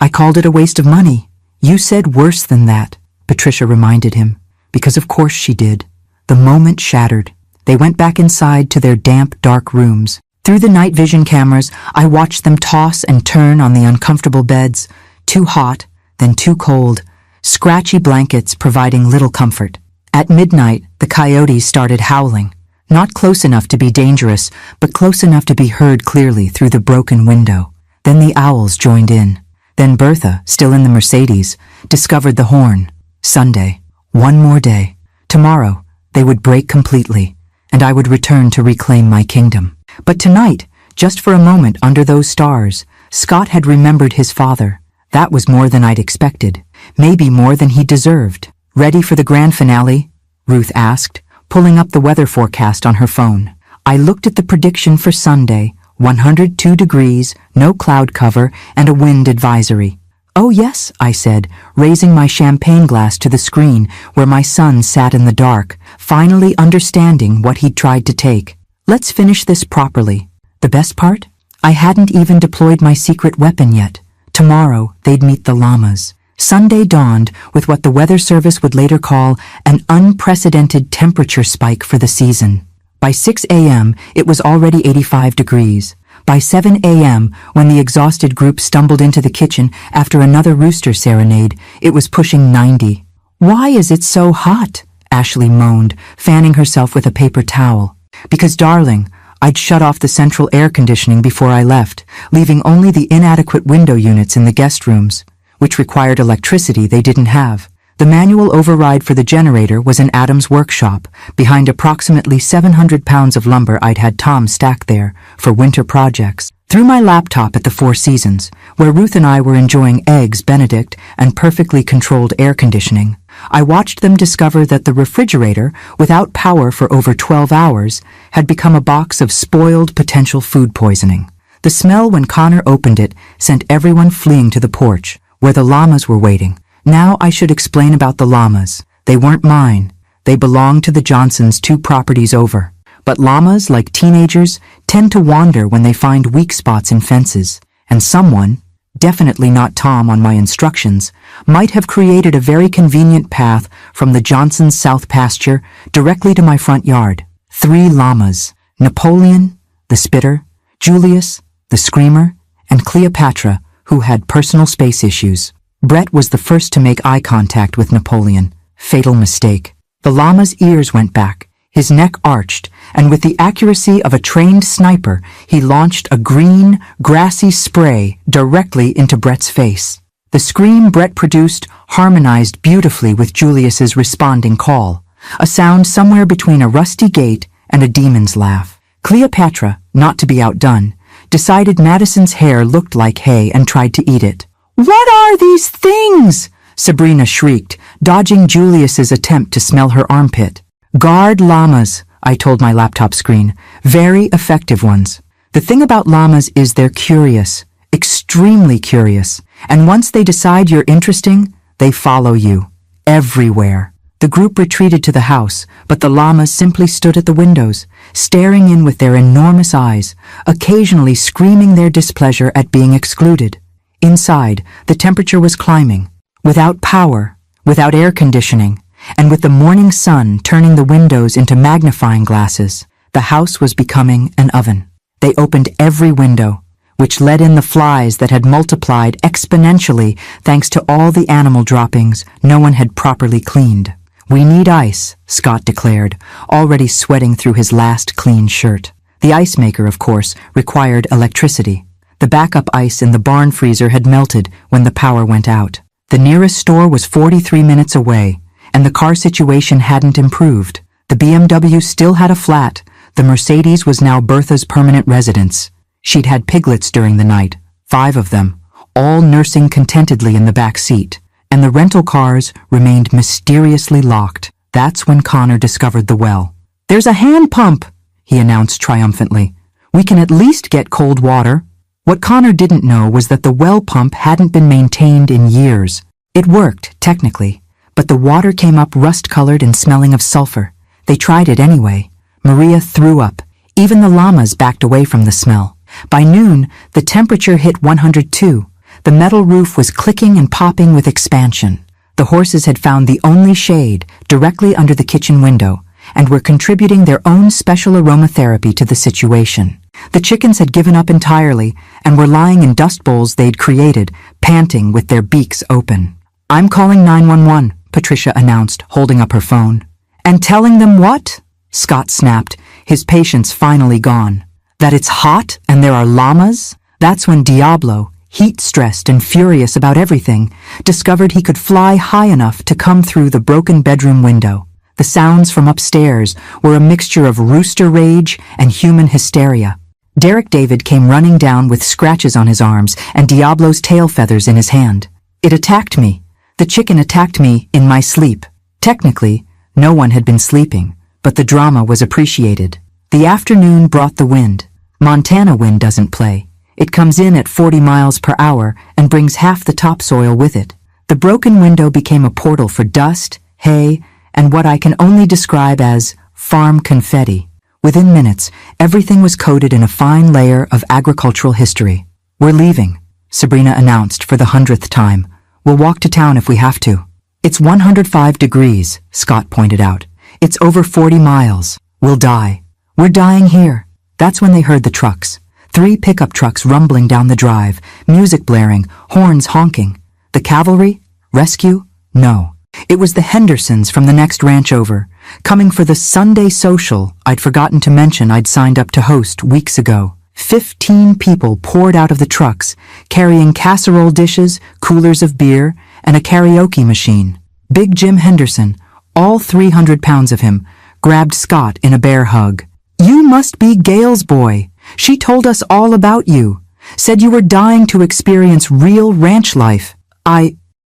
I called it a waste of money." "You said worse than that," Patricia reminded him. Because of course she did. The moment shattered. They went back inside to their damp, dark rooms. Through the night vision cameras, I watched them toss and turn on the uncomfortable beds, too hot, then too cold, scratchy blankets providing little comfort. At midnight, the coyotes started howling. Not close enough to be dangerous, but close enough to be heard clearly through the broken window. Then the owls joined in. Then Bertha, still in the Mercedes, discovered the horn. Sunday. One more day. Tomorrow, they would break completely, and I would return to reclaim my kingdom. But tonight, just for a moment under those stars, Scott had remembered his father. That was more than I'd expected, maybe more than he deserved. "Ready for the grand finale?" Ruth asked, pulling up the weather forecast on her phone. I looked at the prediction for Sunday, 102 degrees, no cloud cover, and a wind advisory. "Oh yes," I said, raising my champagne glass to the screen where my son sat in the dark, finally understanding what he'd tried to take. "Let's finish this properly." The best part? I hadn't even deployed my secret weapon yet. Tomorrow, they'd meet the llamas. Sunday dawned with what the weather service would later call an unprecedented temperature spike for the season. By 6 a.m., it was already 85 degrees. By 7 a.m., when the exhausted group stumbled into the kitchen after another rooster serenade, it was pushing 90. "Why is it so hot?" Ashley moaned, fanning herself with a paper towel. "Because, darling, I'd shut off the central air conditioning before I left, leaving only the inadequate window units in the guest rooms, which required electricity they didn't have. The manual override for the generator was in Adam's workshop, behind approximately 700 pounds of lumber I'd had Tom stack there for winter projects. Through my laptop at the Four Seasons, where Ruth and I were enjoying Eggs Benedict and perfectly controlled air conditioning, I watched them discover that the refrigerator, without power for over 12 hours, had become a box of spoiled potential food poisoning. The smell when Connor opened it sent everyone fleeing to the porch, where the llamas were waiting. Now I should explain about the llamas. They weren't mine. They belonged to the Johnsons 2 properties over. But llamas, like teenagers, tend to wander when they find weak spots in fences, and someone, definitely not Tom on my instructions, might have created a very convenient path from the Johnsons' south pasture directly to my front yard. 3 llamas: Napoleon, the spitter, Julius, the screamer, and Cleopatra, who had personal space issues. Brett was the first to make eye contact with Napoleon. Fatal mistake. The llama's ears went back, his neck arched, and with the accuracy of a trained sniper, he launched a green, grassy spray directly into Brett's face. The scream Brett produced harmonized beautifully with Julius's responding call, a sound somewhere between a rusty gate and a demon's laugh. Cleopatra, not to be outdone, decided Madison's hair looked like hay and tried to eat it. "What are these things?" Sabrina shrieked, dodging Julius's attempt to smell her armpit. "Guard llamas," I told my laptop screen. "Very effective ones. The thing about llamas is they're curious, extremely curious, and once they decide you're interesting, they follow you. Everywhere." The group retreated to the house, but the llamas simply stood at the windows, staring in with their enormous eyes, occasionally screaming their displeasure at being excluded. Inside, the temperature was climbing. Without power, without air conditioning, and with the morning sun turning the windows into magnifying glasses, the house was becoming an oven. They opened every window, which let in the flies that had multiplied exponentially thanks to all the animal droppings no one had properly cleaned. "We need ice," Scott declared, already sweating through his last clean shirt. The ice maker, of course, required electricity. The backup ice in the barn freezer had melted when the power went out. The nearest store was 43 minutes away, and the car situation hadn't improved. The BMW still had a flat. The Mercedes was now Bertha's permanent residence. She'd had piglets during the night, 5 of them, all nursing contentedly in the back seat, and the rental cars remained mysteriously locked. That's when Connor discovered the well. "There's a hand pump," he announced triumphantly. "We can at least get cold water." What Connor didn't know was that the well pump hadn't been maintained in years. It worked, technically, but the water came up rust-colored and smelling of sulfur. They tried it anyway. Maria threw up. Even the llamas backed away from the smell. By noon, the temperature hit 102. The metal roof was clicking and popping with expansion. The horses had found the only shade directly under the kitchen window and were contributing their own special aromatherapy to the situation. The chickens had given up entirely and were lying in dust bowls they'd created, panting with their beaks open. "I'm calling 911, Patricia announced, holding up her phone. "And telling them what?" Scott snapped, his patience finally gone. "That it's hot and there are llamas?" That's when Diablo, heat-stressed and furious about everything, discovered he could fly high enough to come through the broken bedroom window. The sounds from upstairs were a mixture of rooster rage and human hysteria. Derek David came running down with scratches on his arms and Diablo's tail feathers in his hand. "It attacked me. The chicken attacked me in my sleep." Technically, no one had been sleeping, but the drama was appreciated. The afternoon brought the wind. Montana wind doesn't play. It comes in at 40 miles per hour and brings half the topsoil with it. The broken window became a portal for dust, hay, and what I can only describe as farm confetti. Within minutes, everything was coated in a fine layer of agricultural history. "We're leaving," Sabrina announced for the 100th time. "We'll walk to town if we have to." "It's 105 degrees, Scott pointed out. "It's over 40 miles. We'll die. We're dying here." That's when they heard the trucks. 3 pickup trucks rumbling down the drive, music blaring, horns honking. The cavalry? Rescue? No. It was the Hendersons from the next ranch over, coming for the Sunday social I'd forgotten to mention I'd signed up to host weeks ago. 15 people poured out of the trucks, carrying casserole dishes, coolers of beer, and a karaoke machine. Big Jim Henderson, all 300 pounds of him, grabbed Scott in a bear hug. "You must be Gail's boy. She told us all about you. Said you were dying to experience real ranch life."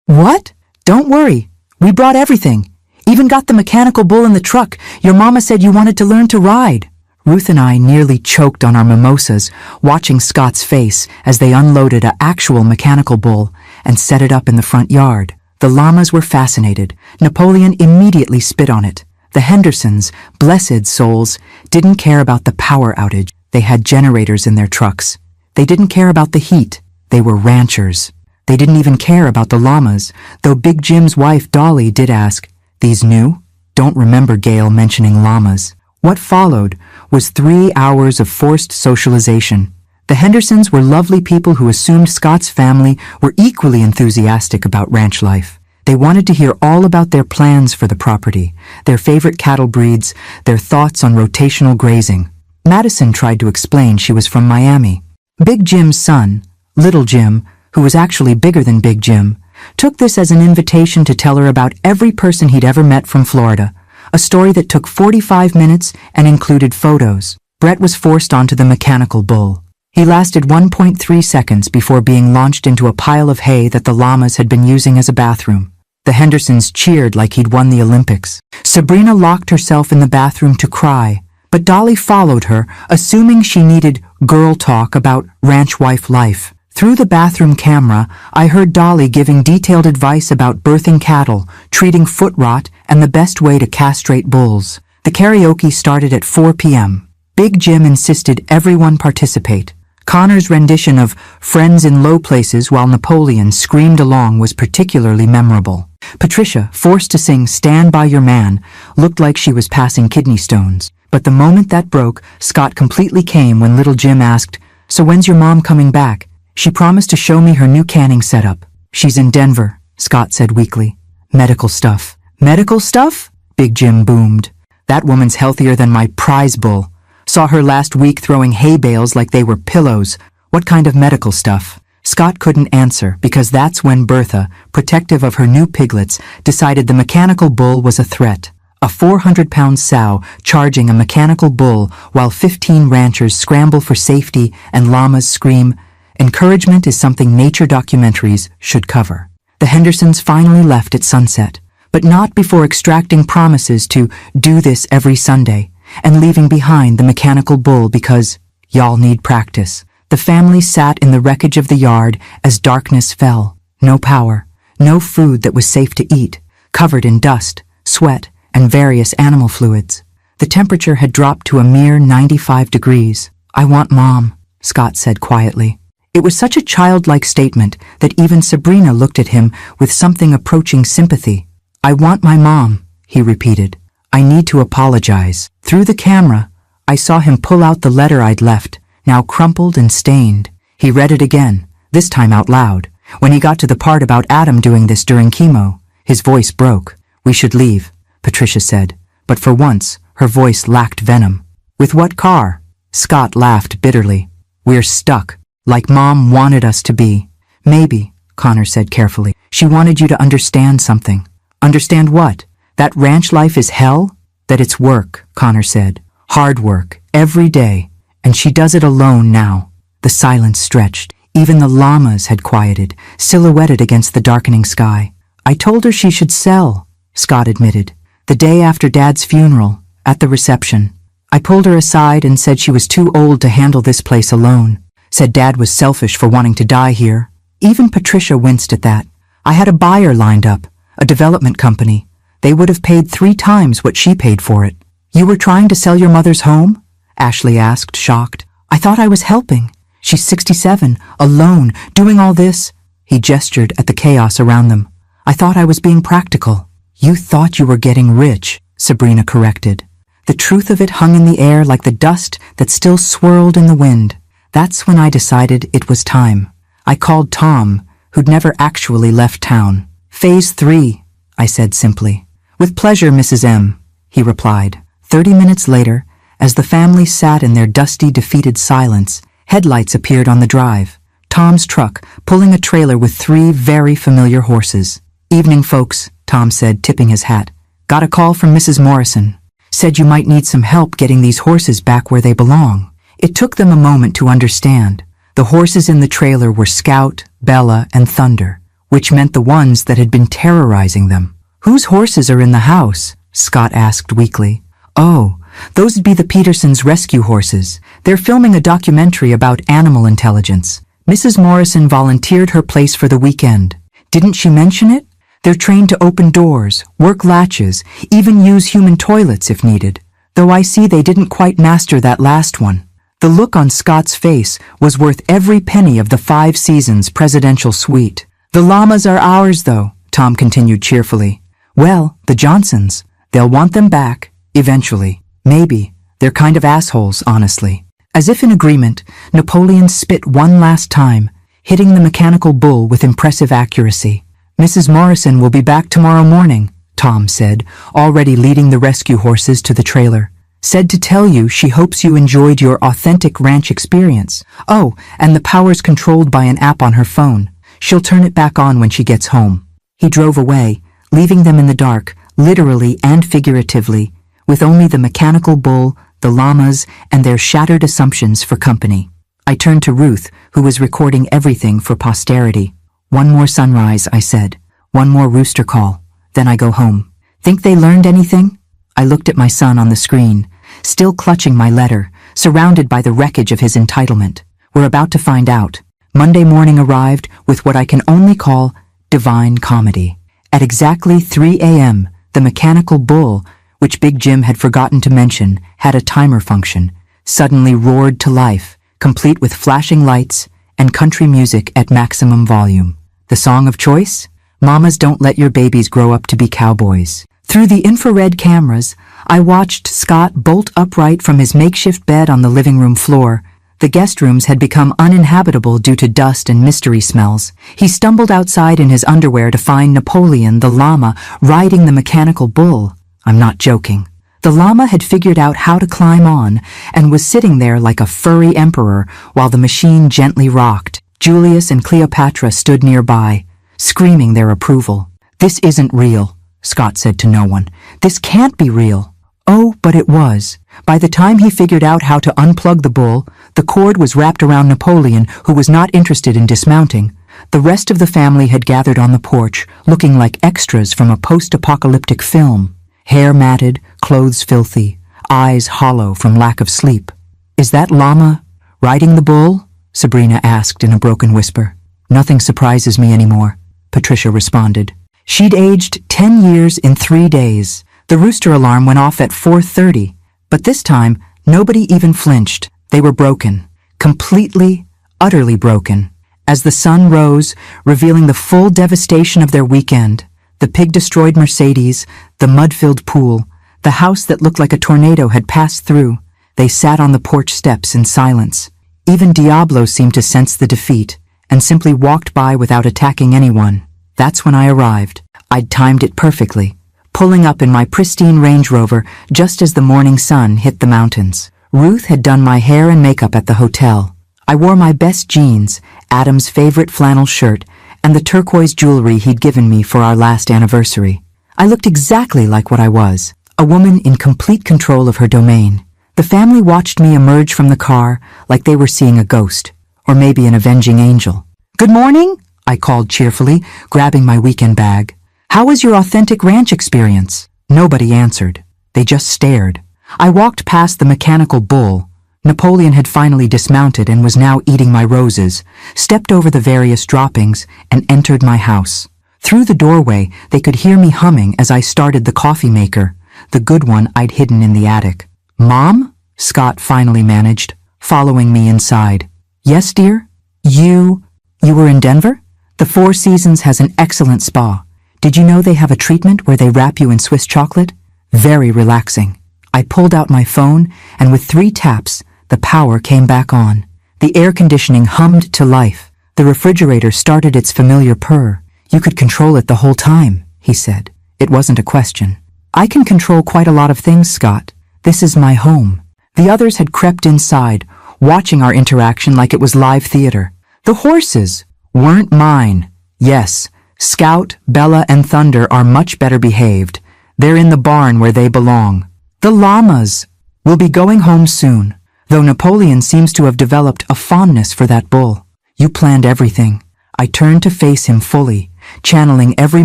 What? "Don't worry. We brought everything. Even got the mechanical bull in the truck. Your mama said you wanted to learn to ride." Ruth and I nearly choked on our mimosas, watching Scott's face as they unloaded an actual mechanical bull and set it up in the front yard. The llamas were fascinated. Napoleon immediately spit on it. The Hendersons, blessed souls, didn't care about the power outage. They had generators in their trucks. They didn't care about the heat. They were ranchers. They didn't even care about the llamas, though Big Jim's wife Dolly did ask, "These new?" Don't remember Gail mentioning llamas. What followed was 3 hours of forced socialization. The Hendersons were lovely people who assumed Scott's family were equally enthusiastic about ranch life. They wanted to hear all about their plans for the property, their favorite cattle breeds, their thoughts on rotational grazing. Madison tried to explain she was from Miami. Big Jim's son, Little Jim, who was actually bigger than Big Jim, took this as an invitation to tell her about every person he'd ever met from Florida, a story that took 45 minutes and included photos. Brett was forced onto the mechanical bull. He lasted 1.3 seconds before being launched into a pile of hay that the llamas had been using as a bathroom. The Hendersons cheered like he'd won the Olympics. Sabrina locked herself in the bathroom to cry, but Dolly followed her, assuming she needed girl talk about ranch wife life. Through the bathroom camera, I heard Dolly giving detailed advice about birthing cattle, treating foot rot, and the best way to castrate bulls. The karaoke started at 4 p.m. Big Jim insisted everyone participate. Connor's rendition of Friends in Low Places while Napoleon screamed along was particularly memorable. Patricia, forced to sing Stand By Your Man, looked like she was passing kidney stones. But the moment that broke, Scott completely came when Little Jim asked, "So when's your mom coming back?" "She promised to show me her new canning setup." "She's in Denver," Scott said weakly. "Medical stuff." "Medical stuff?" Big Jim boomed. "That woman's healthier than my prize bull. Saw her last week throwing hay bales like they were pillows. What kind of medical stuff?" Scott couldn't answer because that's when Bertha, protective of her new piglets, decided the mechanical bull was a threat. A 400-pound sow charging a mechanical bull while 15 ranchers scramble for safety and llamas scream. Encouragement is something nature documentaries should cover. The Hendersons finally left at sunset, but not before extracting promises to do this every Sunday and leaving behind the mechanical bull because y'all need practice. The family sat in the wreckage of the yard as darkness fell. No power, no food that was safe to eat, covered in dust, sweat, and various animal fluids. The temperature had dropped to a mere 95 degrees. "I want Mom," Scott said quietly. It was such a childlike statement that even Sabrina looked at him with something approaching sympathy. "I want my mom," he repeated. "I need to apologize." Through the camera, I saw him pull out the letter I'd left, now crumpled and stained. He read it again, this time out loud. When he got to the part about Adam doing this during chemo, his voice broke. "We should leave," Patricia said, but for once, her voice lacked venom. "With what car?" Scott laughed bitterly. "We're stuck, like Mom wanted us to be." "Maybe," Connor said carefully. "She wanted you to understand something." "Understand what? That ranch life is hell?" "That it's work," Connor said. "Hard work, every day, and she does it alone now." The silence stretched. Even the llamas had quieted, silhouetted against the darkening sky. "I told her she should sell," Scott admitted. "The day after Dad's funeral, at the reception. I pulled her aside and said she was too old to handle this place alone. Said Dad was selfish for wanting to die here. Even Patricia winced at that. I had a buyer lined up, a development company. They would have paid 3 times what she paid for it. You were trying to sell your mother's home? Ashley asked, shocked. I thought I was helping. She's 67, alone, doing all this. He gestured at the chaos around them. I thought I was being practical. You thought you were getting rich, Sabrina corrected. The truth of it hung in the air like the dust that still swirled in the wind. That's when I decided it was time. I called Tom, who'd never actually left town. Phase 3, I said simply. With pleasure, Mrs. M, he replied. 30 minutes later, as the family sat in their dusty, defeated silence, headlights appeared on the drive. Tom's truck, pulling a trailer with 3 very familiar horses. Evening, folks, Tom said, tipping his hat. Got a call from Mrs. Morrison. Said you might need some help getting these horses back where they belong. It took them a moment to understand. The horses in the trailer were Scout, Bella, and Thunder, which meant the ones that had been terrorizing them. Whose horses are in the house? Scott asked weakly. Oh, those'd be the Petersons' rescue horses. They're filming a documentary about animal intelligence. Mrs. Morrison volunteered her place for the weekend. Didn't she mention it? They're trained to open doors, work latches, even use human toilets if needed. Though I see they didn't quite master that last one. The look on Scott's face was worth every penny of the 5 seasons presidential suite. The llamas are ours, though, Tom continued cheerfully. Well, the Johnsons. They'll want them back, eventually. Maybe. They're kind of assholes, honestly. As if in agreement, Napoleon spit one last time, hitting the mechanical bull with impressive accuracy. Mrs. Morrison will be back tomorrow morning, Tom said, already leading the rescue horses to the trailer. Said to tell you she hopes you enjoyed your authentic ranch experience. Oh, and the power's controlled by an app on her phone. She'll turn it back on when she gets home. He drove away, leaving them in the dark, literally and figuratively, with only the mechanical bull, the llamas, and their shattered assumptions for company. I turned to Ruth, who was recording everything for posterity. One more sunrise, I said. One more rooster call. Then I go home. Think they learned anything? I looked at my son on the screen, still clutching my letter, surrounded by the wreckage of his entitlement. We're about to find out. Monday morning arrived with what I can only call divine comedy. At exactly 3 a.m., the mechanical bull, which Big Jim had forgotten to mention, had a timer function, suddenly roared to life, complete with flashing lights and country music at maximum volume. The song of choice? Mamas Don't Let Your Babies Grow Up to Be Cowboys. Through the infrared cameras, I watched Scott bolt upright from his makeshift bed on the living room floor. The guest rooms had become uninhabitable due to dust and mystery smells. He stumbled outside in his underwear to find Napoleon, the llama, riding the mechanical bull. I'm not joking. The llama had figured out how to climb on and was sitting there like a furry emperor while the machine gently rocked. Julius and Cleopatra stood nearby, screaming their approval. This isn't real, Scott said to no one. This can't be real. Oh, but it was. By the time he figured out how to unplug the bull, the cord was wrapped around Napoleon, who was not interested in dismounting. The rest of the family had gathered on the porch, looking like extras from a post-apocalyptic film. Hair matted, clothes filthy, eyes hollow from lack of sleep. Is that llama riding the bull? Sabrina asked in a broken whisper. Nothing surprises me anymore, Patricia responded. She'd aged 10 years in 3 days. The rooster alarm went off at 4:30, but this time, nobody even flinched. They were broken. Completely, utterly broken. As the sun rose, revealing the full devastation of their weekend, the pig-destroyed Mercedes, the mud-filled pool, the house that looked like a tornado had passed through, they sat on the porch steps in silence. Even Diablo seemed to sense the defeat, and simply walked by without attacking anyone. That's when I arrived. I'd timed it perfectly, pulling up in my pristine Range Rover just as the morning sun hit the mountains. Ruth had done my hair and makeup at the hotel. I wore my best jeans, Adam's favorite flannel shirt, and the turquoise jewelry he'd given me for our last anniversary. I looked exactly like what I was, a woman in complete control of her domain. The family watched me emerge from the car like they were seeing a ghost, or maybe an avenging angel. Good morning, I called cheerfully, grabbing my weekend bag. How was your authentic ranch experience? Nobody answered. They just stared. I walked past the mechanical bull, Napoleon had finally dismounted and was now eating my roses, stepped over the various droppings, and entered my house. Through the doorway, they could hear me humming as I started the coffee maker, the good one I'd hidden in the attic. "Mom?" Scott finally managed, following me inside. "Yes, dear? You were in Denver? The Four Seasons has an excellent spa. Did you know they have a treatment where they wrap you in Swiss chocolate? Very relaxing." I pulled out my phone, and with 3 taps, the power came back on. The air conditioning hummed to life. The refrigerator started its familiar purr. "You could control it the whole time," he said. It wasn't a question. "I can control quite a lot of things, Scott. This is my home." The others had crept inside, watching our interaction like it was live theater. The horses weren't mine. Yes, Scout, Bella, and Thunder are much better behaved. They're in the barn where they belong. The llamas will be going home soon, though Napoleon seems to have developed a fondness for that bull. "You planned everything." I turned to face him fully, channeling every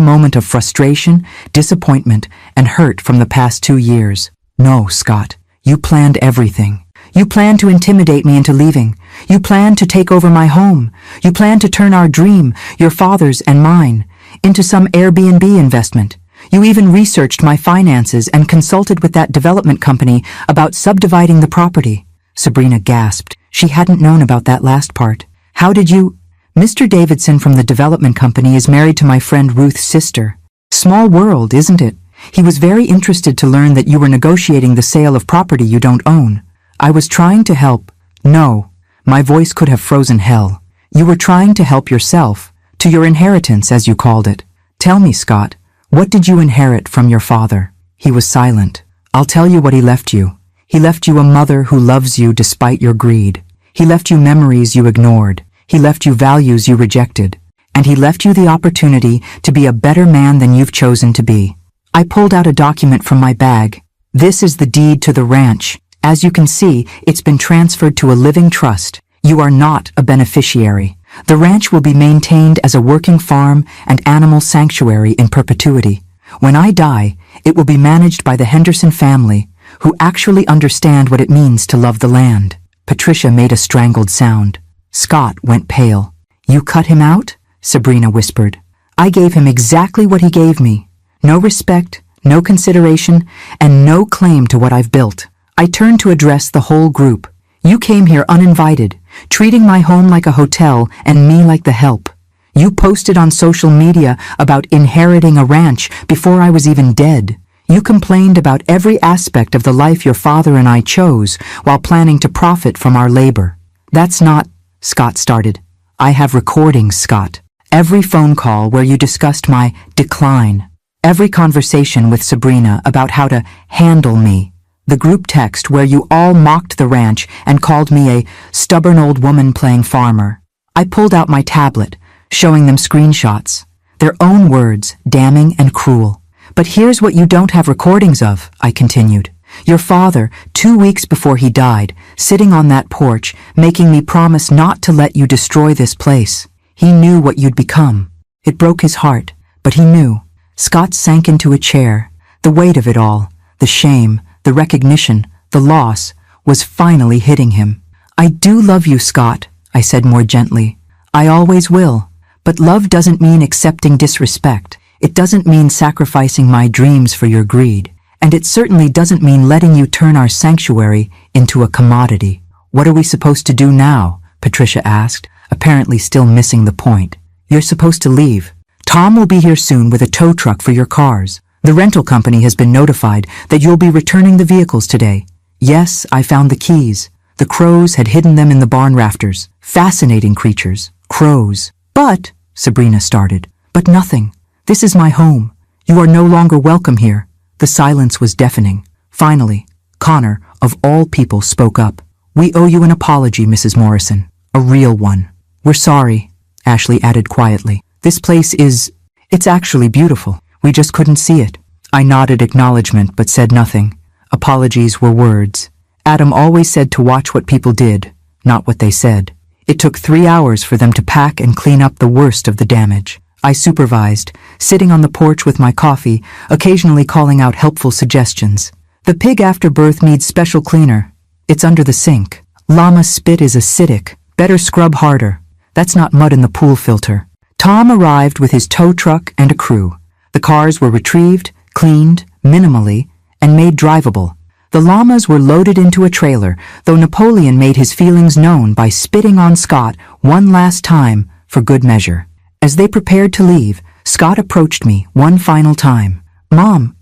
moment of frustration, disappointment, and hurt from the past 2 years. "No, Scott, you planned everything. You planned to intimidate me into leaving. You planned to take over my home. You planned to turn our dream, your father's and mine, into some Airbnb investment. You even researched my finances and consulted with that development company about subdividing the property." Sabrina gasped. She hadn't known about that last part. "How did you—" "Mr. Davidson from the development company is married to my friend Ruth's sister. Small world, isn't it? He was very interested to learn that you were negotiating the sale of property you don't own. I was trying to help." "No." My voice could have frozen hell. "You were trying to help yourself, to your inheritance, as you called it. Tell me, Scott, what did you inherit from your father?" He was silent. "I'll tell you what he left you. He left you a mother who loves you despite your greed. He left you memories you ignored. He left you values you rejected. And he left you the opportunity to be a better man than you've chosen to be." I pulled out a document from my bag. "This is the deed to the ranch. As you can see, it's been transferred to a living trust. You are not a beneficiary. The ranch will be maintained as a working farm and animal sanctuary in perpetuity. When I die, it will be managed by the Henderson family, who actually understand what it means to love the land." Patricia made a strangled sound. Scott went pale. "You cut him out?" Sabrina whispered. "I gave him exactly what he gave me. No respect, no consideration, and no claim to what I've built." I turned to address the whole group. "You came here uninvited, treating my home like a hotel and me like the help. You posted on social media about inheriting a ranch before I was even dead. You complained about every aspect of the life your father and I chose while planning to profit from our labor." "That's not—" Scott started. "I have recordings, Scott. Every phone call where you discussed my decline. Every conversation with Sabrina about how to handle me. The group text where you all mocked the ranch and called me a stubborn old woman playing farmer." I pulled out my tablet, showing them screenshots. Their own words, damning and cruel. "But here's what you don't have recordings of," I continued. "Your father, 2 weeks before he died, sitting on that porch, making me promise not to let you destroy this place. He knew what you'd become. It broke his heart, but he knew." Scott sank into a chair. The weight of it all, the shame, the recognition, the loss, was finally hitting him. "I do love you, Scott," I said more gently. "I always will. But love doesn't mean accepting disrespect. It doesn't mean sacrificing my dreams for your greed. And it certainly doesn't mean letting you turn our sanctuary into a commodity." "What are we supposed to do now?" Patricia asked, apparently still missing the point. "You're supposed to leave. Tom will be here soon with a tow truck for your cars. The rental company has been notified that you'll be returning the vehicles today. Yes, I found the keys. The crows had hidden them in the barn rafters. Fascinating creatures. Crows. But," Sabrina started, "but nothing. This is my home. You are no longer welcome here." The silence was deafening. Finally, Connor, of all people, spoke up. "We owe you an apology, Mrs. Morrison. A real one." "We're sorry," Ashley added quietly. "This place it's actually beautiful. We just couldn't see it." I nodded acknowledgement but said nothing. Apologies were words. Adam always said to watch what people did, not what they said. It took 3 hours for them to pack and clean up the worst of the damage. I supervised, sitting on the porch with my coffee, occasionally calling out helpful suggestions. "The pig after birth needs special cleaner. It's under the sink," Llama spit is acidic. Better scrub harder. That's not mud in the pool filter. Tom arrived with his tow truck and a crew. The cars were retrieved, cleaned, minimally, and made drivable. The llamas were loaded into a trailer, though Napoleon made his feelings known by spitting on Scott one last time for good measure. As they prepared to leave, Scott approached me one final time. "Mom,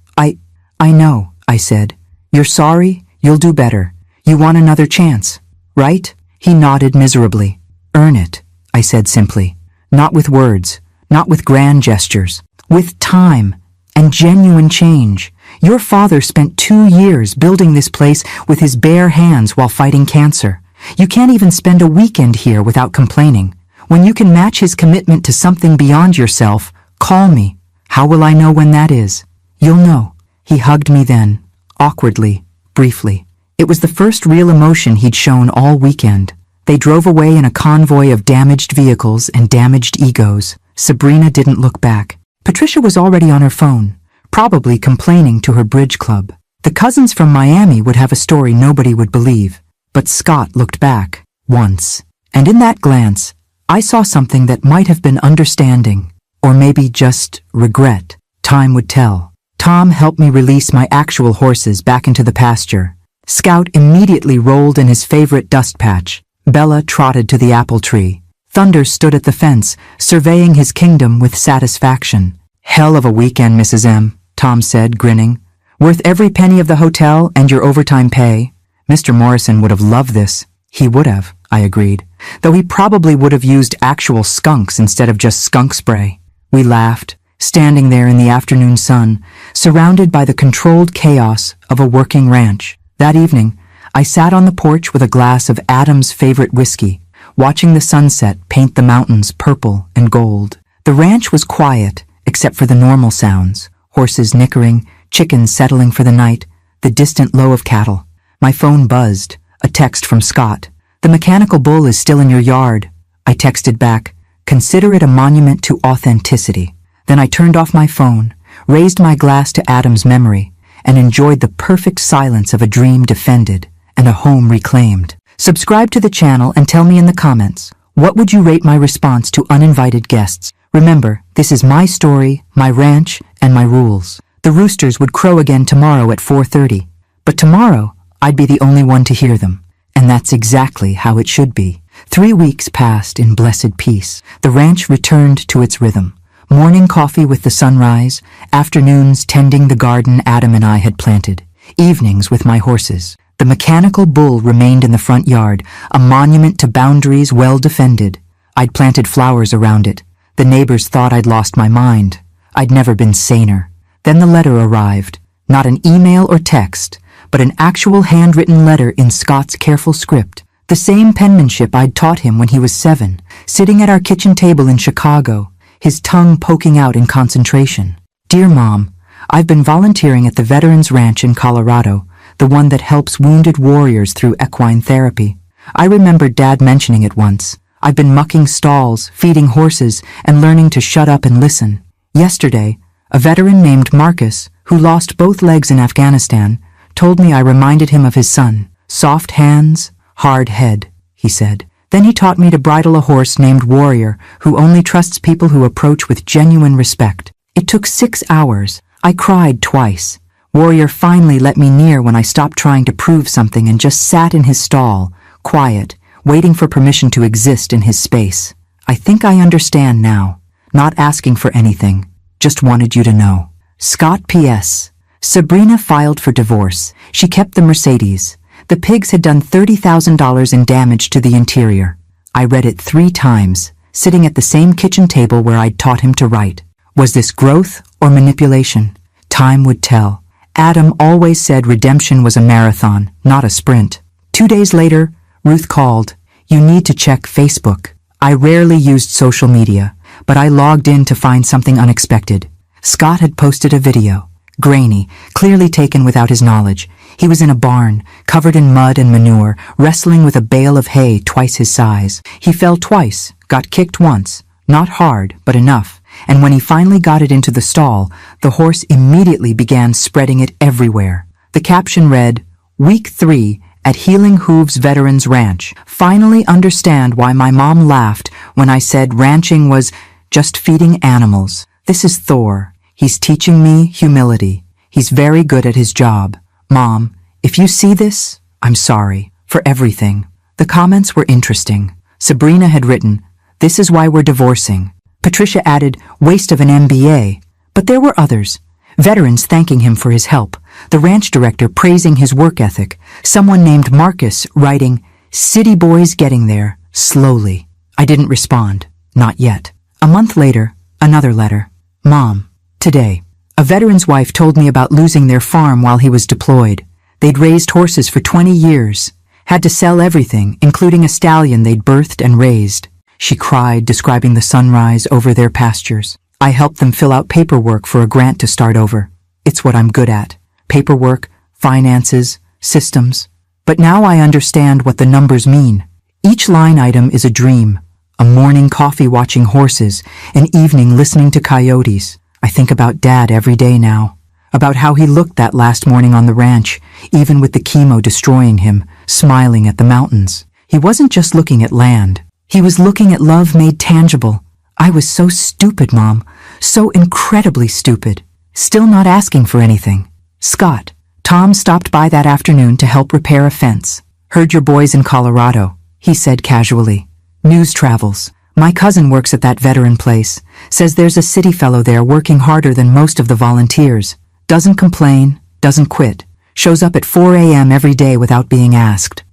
I know," I said. "You're sorry, you'll do better. You want another chance, right?" He nodded miserably. "Earn it," I said simply. Not with words, not with grand gestures, with time and genuine change. Your father spent 2 years building this place with his bare hands while fighting cancer. You can't even spend a weekend here without complaining. When you can match his commitment to something beyond yourself, call me. How will I know when that is? You'll know. He hugged me then, awkwardly, briefly. It was the first real emotion he'd shown all weekend. They drove away in a convoy of damaged vehicles and damaged egos. Sabrina didn't look back. Patricia was already on her phone, probably complaining to her bridge club. The cousins from Miami would have a story nobody would believe. But Scott looked back, once. And in that glance, I saw something that might have been understanding, or maybe just regret. Time would tell. Tom helped me release my actual horses back into the pasture. Scout immediately rolled in his favorite dust patch. Bella trotted to the apple tree. Thunder stood at the fence, surveying his kingdom with satisfaction. "Hell of a weekend, Mrs. M," Tom said, grinning. "Worth every penny of the hotel and your overtime pay. Mr. Morrison would have loved this." "He would have," I agreed, though he probably would have used actual skunks instead of just skunk spray. We laughed, standing there in the afternoon sun, surrounded by the controlled chaos of a working ranch. That evening, I sat on the porch with a glass of Adam's favorite whiskey, watching the sunset paint the mountains purple and gold. The ranch was quiet, except for the normal sounds: horses nickering, chickens settling for the night, the distant low of cattle. My phone buzzed, a text from Scott. "The mechanical bull is still in your yard." I texted back, "Consider it a monument to authenticity." Then I turned off my phone, raised my glass to Adam's memory, and enjoyed the perfect silence of a dream defended and a home reclaimed. Subscribe to the channel and tell me in the comments, what would you rate my response to uninvited guests? Remember, this is my story, my ranch, and my rules. The roosters would crow again tomorrow at 4:30, but tomorrow I'd be the only one to hear them. And that's exactly how it should be. 3 weeks passed in blessed peace. The ranch returned to its rhythm. Morning coffee with the sunrise, afternoons tending the garden Adam and I had planted, evenings with my horses. The mechanical bull remained in the front yard, a monument to boundaries well defended. I'd planted flowers around it. The neighbors thought I'd lost my mind. I'd never been saner. Then the letter arrived. Not an email or text, but an actual handwritten letter in Scott's careful script. The same penmanship I'd taught him when he was 7, sitting at our kitchen table in Chicago, his tongue poking out in concentration. "Dear Mom, I've been volunteering at the Veterans Ranch in Colorado, the one that helps wounded warriors through equine therapy. I remember Dad mentioning it once. I've been mucking stalls, feeding horses, and learning to shut up and listen. Yesterday, a veteran named Marcus, who lost both legs in Afghanistan, told me I reminded him of his son. Soft hands, hard head," he said. Then he taught me to bridle a horse named Warrior, who only trusts people who approach with genuine respect. It took 6 hours. I cried twice. Warrior finally let me near when I stopped trying to prove something and just sat in his stall, quiet, waiting for permission to exist in his space. I think I understand now. Not asking for anything. Just wanted you to know. Scott P.S. Sabrina filed for divorce. She kept the Mercedes. The pigs had done $30,000 in damage to the interior. I read it 3 times, sitting at the same kitchen table where I'd taught him to write. Was this growth or manipulation? Time would tell. Adam always said redemption was a marathon, not a sprint. 2 days later, Ruth called. "You need to check Facebook." I rarely used social media, but I logged in to find something unexpected. Scott had posted a video. Grainy, clearly taken without his knowledge. He was in a barn, covered in mud and manure, wrestling with a bale of hay twice his size. He fell twice, got kicked once, not hard, but enough, and when he finally got it into the stall, the horse immediately began spreading it everywhere. The caption read, "Week 3, at Healing Hooves Veterans Ranch, finally understand why my mom laughed when I said ranching was just feeding animals. This is Thor. He's teaching me humility. He's very good at his job. Mom, if you see this, I'm sorry for everything. The comments were interesting. Sabrina had written, "This is why we're divorcing." Patricia added, "Waste of an MBA." But there were others. Veterans thanking him for his help. The ranch director praising his work ethic. Someone named Marcus writing, "City boys getting there, slowly." I didn't respond. Not yet. A month later, another letter. "Mom, today, a veteran's wife told me about losing their farm while he was deployed. They'd raised horses for 20 years. Had to sell everything, including a stallion they'd birthed and raised." She cried, describing the sunrise over their pastures. "I helped them fill out paperwork for a grant to start over. It's what I'm good at. Paperwork, finances, systems. But now I understand what the numbers mean. Each line item is a dream. A morning coffee watching horses, an evening listening to coyotes. I think about Dad every day now. About how he looked that last morning on the ranch, even with the chemo destroying him, smiling at the mountains. He wasn't just looking at land. He was looking at love made tangible. I was so stupid, Mom. So incredibly stupid. Still not asking for anything. Scott, Tom stopped by that afternoon to help repair a fence. "Heard your boys in Colorado," he said casually. "News travels. My cousin works at that veteran place. Says there's a city fellow there working harder than most of the volunteers. Doesn't complain, doesn't quit. Shows up at 4 a.m. every day without being asked.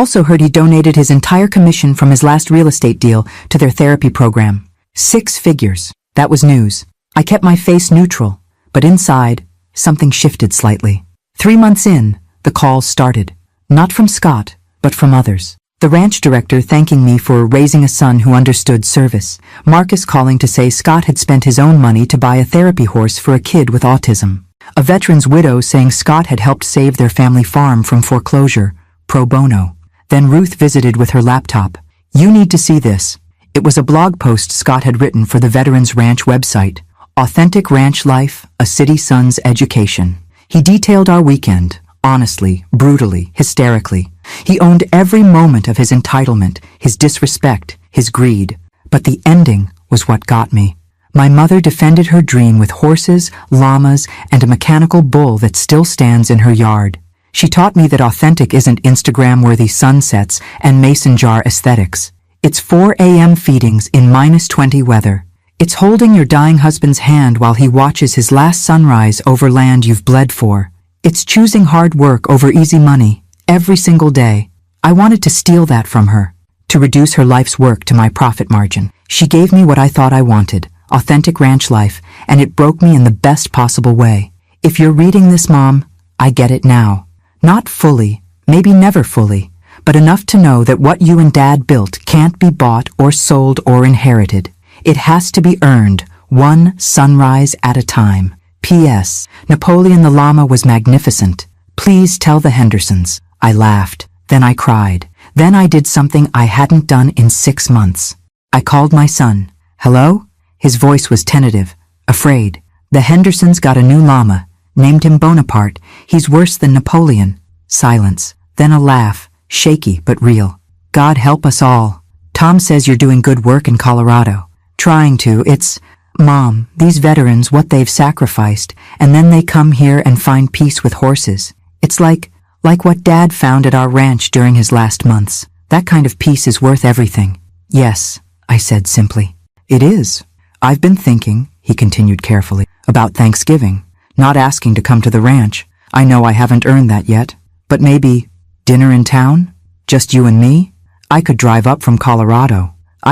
Also heard he donated his entire commission from his last real estate deal to their therapy program. 6 figures. That was news. I kept my face neutral, but inside, something shifted slightly. 3 months in, the calls started. Not from Scott, but from others. The ranch director thanking me for raising a son who understood service. Marcus calling to say Scott had spent his own money to buy a therapy horse for a kid with autism. A veteran's widow saying Scott had helped save their family farm from foreclosure, pro bono. Then Ruth visited with her laptop. "You need to see this." It was a blog post Scott had written for the Veterans Ranch website. Authentic Ranch Life, a City Son's Education. He detailed our weekend, honestly, brutally, hysterically. He owned every moment of his entitlement, his disrespect, his greed. But the ending was what got me. My mother defended her dream with horses, llamas, and a mechanical bull that still stands in her yard. She taught me that authentic isn't Instagram-worthy sunsets and mason jar aesthetics. It's 4 a.m. feedings in -20 weather. It's holding your dying husband's hand while he watches his last sunrise over land you've bled for. It's choosing hard work over easy money, every single day. I wanted to steal that from her, to reduce her life's work to my profit margin. She gave me what I thought I wanted, authentic ranch life, and it broke me in the best possible way. If you're reading this, Mom, I get it now. Not fully, maybe never fully, but enough to know that what you and Dad built can't be bought or sold or inherited. It has to be earned, one sunrise at a time. P.S. Napoleon the llama was magnificent. Please tell the Hendersons. I laughed. Then I cried. Then I did something I hadn't done in 6 months. I called my son. "Hello?" His voice was tentative, afraid. "The Hendersons got a new llama. Named him Bonaparte. He's worse than Napoleon." Silence. Then a laugh, shaky but real. "God help us all. Tom says you're doing good work in Colorado." "Trying to. It's..." "Mom, these veterans, what they've sacrificed, and then they come here and find peace with horses. It's like what Dad found at our ranch during his last months. That kind of peace is worth everything." "Yes," I said simply. "It is. I've been thinking," he continued carefully, "about Thanksgiving. Not asking to come to the ranch. I know I haven't earned that yet. But maybe dinner in town? Just you and me? I could drive up from Colorado.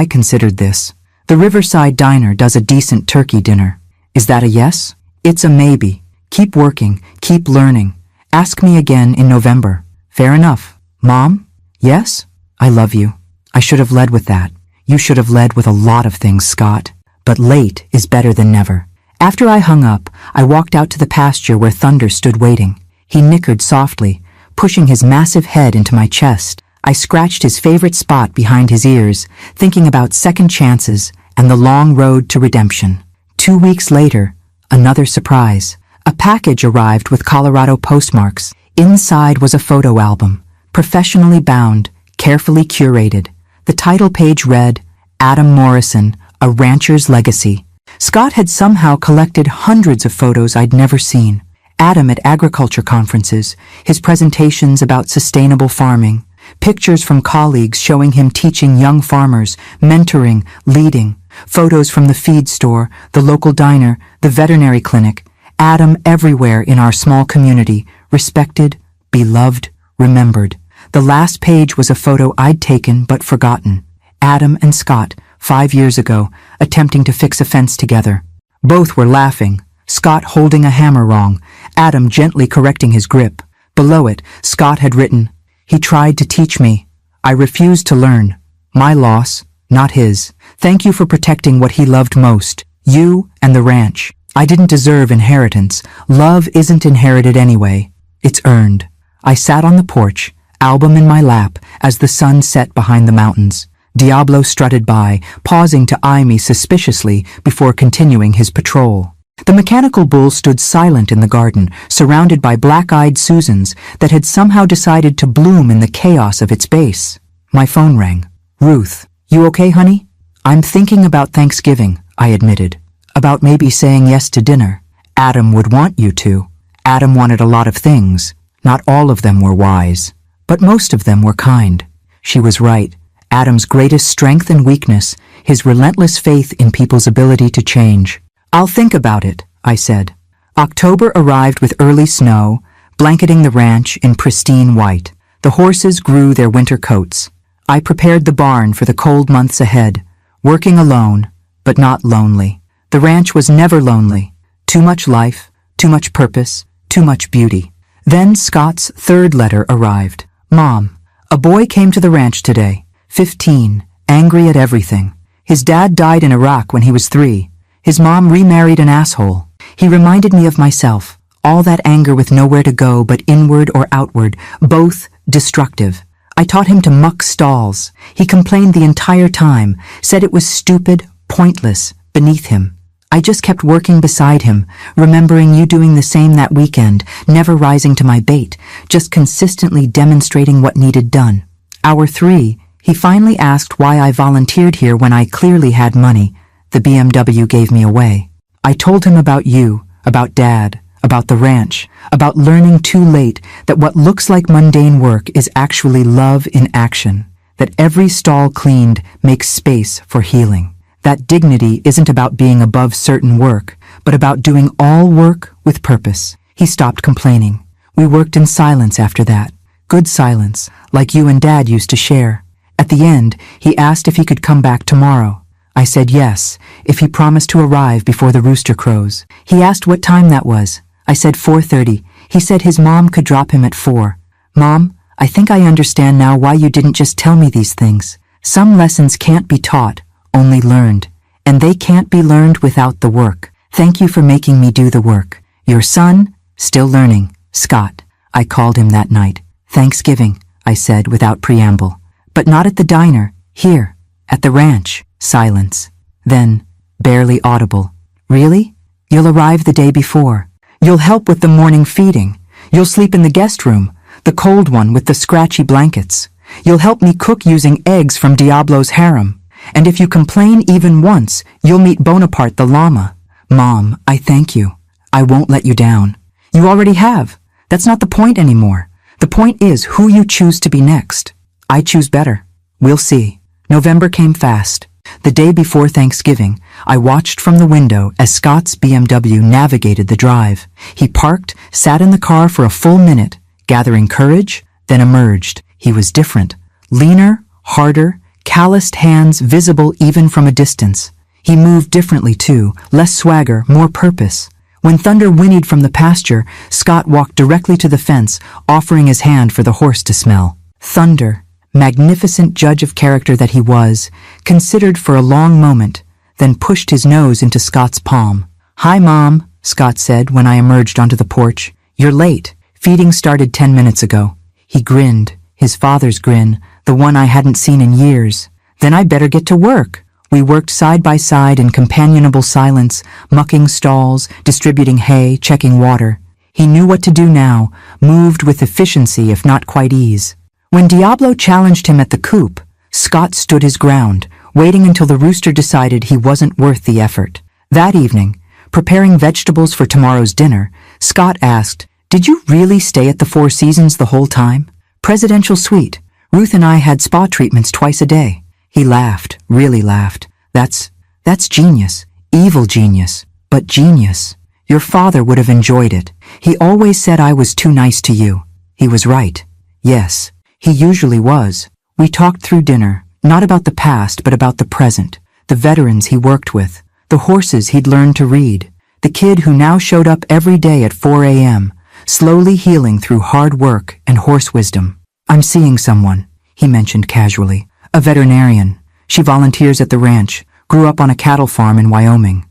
I considered this. The Riverside Diner does a decent turkey dinner. Is that a yes? It's a maybe. Keep working, keep learning. Ask me again in November. Fair enough. Mom? Yes? I love you. I should have led with that. You should have led with a lot of things, Scott. But late is better than never. After I hung up, I walked out to the pasture where Thunder stood waiting. He nickered softly, pushing his massive head into my chest. I scratched his favorite spot behind his ears, thinking about second chances and the long road to redemption. 2 weeks later, another surprise. A package arrived with Colorado postmarks. Inside was a photo album, professionally bound, carefully curated. The title page read, Adam Morrison, A Rancher's Legacy. Scott had somehow collected hundreds of photos I'd never seen. Adam at agriculture conferences, his presentations about sustainable farming, pictures from colleagues showing him teaching young farmers, mentoring, leading, photos from the feed store, the local diner, the veterinary clinic. Adam everywhere in our small community, respected, beloved, remembered. The last page was a photo I'd taken but forgotten. Adam and Scott, 5 years ago, attempting to fix a fence together. Both were laughing, Scott holding a hammer wrong, Adam gently correcting his grip. Below it, Scott had written, He tried to teach me. I refused to learn. My loss, not his. Thank you for protecting what he loved most, you and the ranch. I didn't deserve inheritance. Love isn't inherited anyway. It's earned. I sat on the porch, album in my lap, as the sun set behind the mountains. Diablo strutted by, pausing to eye me suspiciously before continuing his patrol. The mechanical bull stood silent in the garden, surrounded by black-eyed Susans that had somehow decided to bloom in the chaos of its base. My phone rang. Ruth, you okay, honey? I'm thinking about Thanksgiving, I admitted. About maybe saying yes to dinner. Adam would want you to. Adam wanted a lot of things. Not all of them were wise, but most of them were kind. She was right. Adam's greatest strength and weakness, his relentless faith in people's ability to change. I'll think about it, I said. October arrived with early snow, blanketing the ranch in pristine white. The horses grew their winter coats. I prepared the barn for the cold months ahead, working alone, but not lonely. The ranch was never lonely. Too much life, too much purpose, too much beauty. Then Scott's third letter arrived. Mom, a boy came to the ranch today. 15, angry at everything. His dad died in Iraq when he was 3. His mom remarried an asshole. He reminded me of myself. All that anger with nowhere to go but inward or outward, both destructive. I taught him to muck stalls. He complained the entire time, said it was stupid, pointless, beneath him. I just kept working beside him, remembering you doing the same that weekend, never rising to my bait, just consistently demonstrating what needed done. Hour 3, he finally asked why I volunteered here when I clearly had money. The BMW gave me away. I told him about you, about Dad, about the ranch, about learning too late that what looks like mundane work is actually love in action, that every stall cleaned makes space for healing. That dignity isn't about being above certain work, but about doing all work with purpose. He stopped complaining. We worked in silence after that. Good silence, like you and Dad used to share. At the end, he asked if he could come back tomorrow. I said yes, if he promised to arrive before the rooster crows. He asked what time that was. I said 4:30. He said his mom could drop him at 4. Mom, I think I understand now why you didn't just tell me these things. Some lessons can't be taught, only learned. And they can't be learned without the work. Thank you for making me do the work. Your son, still learning, Scott. I called him that night. Thanksgiving, I said without preamble. But not at the diner, here, at the ranch. Silence. Then, barely audible. Really? You'll arrive the day before. You'll help with the morning feeding. You'll sleep in the guest room, the cold one with the scratchy blankets. You'll help me cook using eggs from Diablo's harem. And if you complain even once, you'll meet Bonaparte the llama. Mom, I thank you. I won't let you down. You already have. That's not the point anymore. The point is who you choose to be next. I choose better. We'll see. November came fast. The day before Thanksgiving, I watched from the window as Scott's BMW navigated the drive. He parked, sat in the car for a full minute, gathering courage, then emerged. He was different. Leaner, harder, calloused hands visible even from a distance. He moved differently too, less swagger, more purpose. When thunder whinnied from the pasture, Scott walked directly to the fence, offering his hand for the horse to smell. Thunder, magnificent judge of character that he was, considered for a long moment, then pushed his nose into Scott's palm. Hi, Mom, Scott said when I emerged onto the porch. You're late. Feeding started 10 minutes ago. He grinned, his father's grin, the one I hadn't seen in years. Then I better get to work. We worked side by side in companionable silence, mucking stalls, distributing hay, checking water. He knew what to do now, moved with efficiency if not quite ease. When Diablo challenged him at the coop, Scott stood his ground, waiting until the rooster decided he wasn't worth the effort. That evening, preparing vegetables for tomorrow's dinner, Scott asked, "Did you really stay at the Four Seasons the whole time?" "Presidential suite. Ruth and I had spa treatments twice a day." He laughed, really laughed. That's genius. Evil genius. But genius. Your father would have enjoyed it. He always said I was too nice to you. He was right. Yes, he usually was. We talked through dinner, not about the past but about the present, the veterans he worked with, the horses he'd learned to read, the kid who now showed up every day at 4 a.m., slowly healing through hard work and horse wisdom. "I'm seeing someone," he mentioned casually. "A veterinarian. She volunteers at the ranch, grew up on a cattle farm in Wyoming.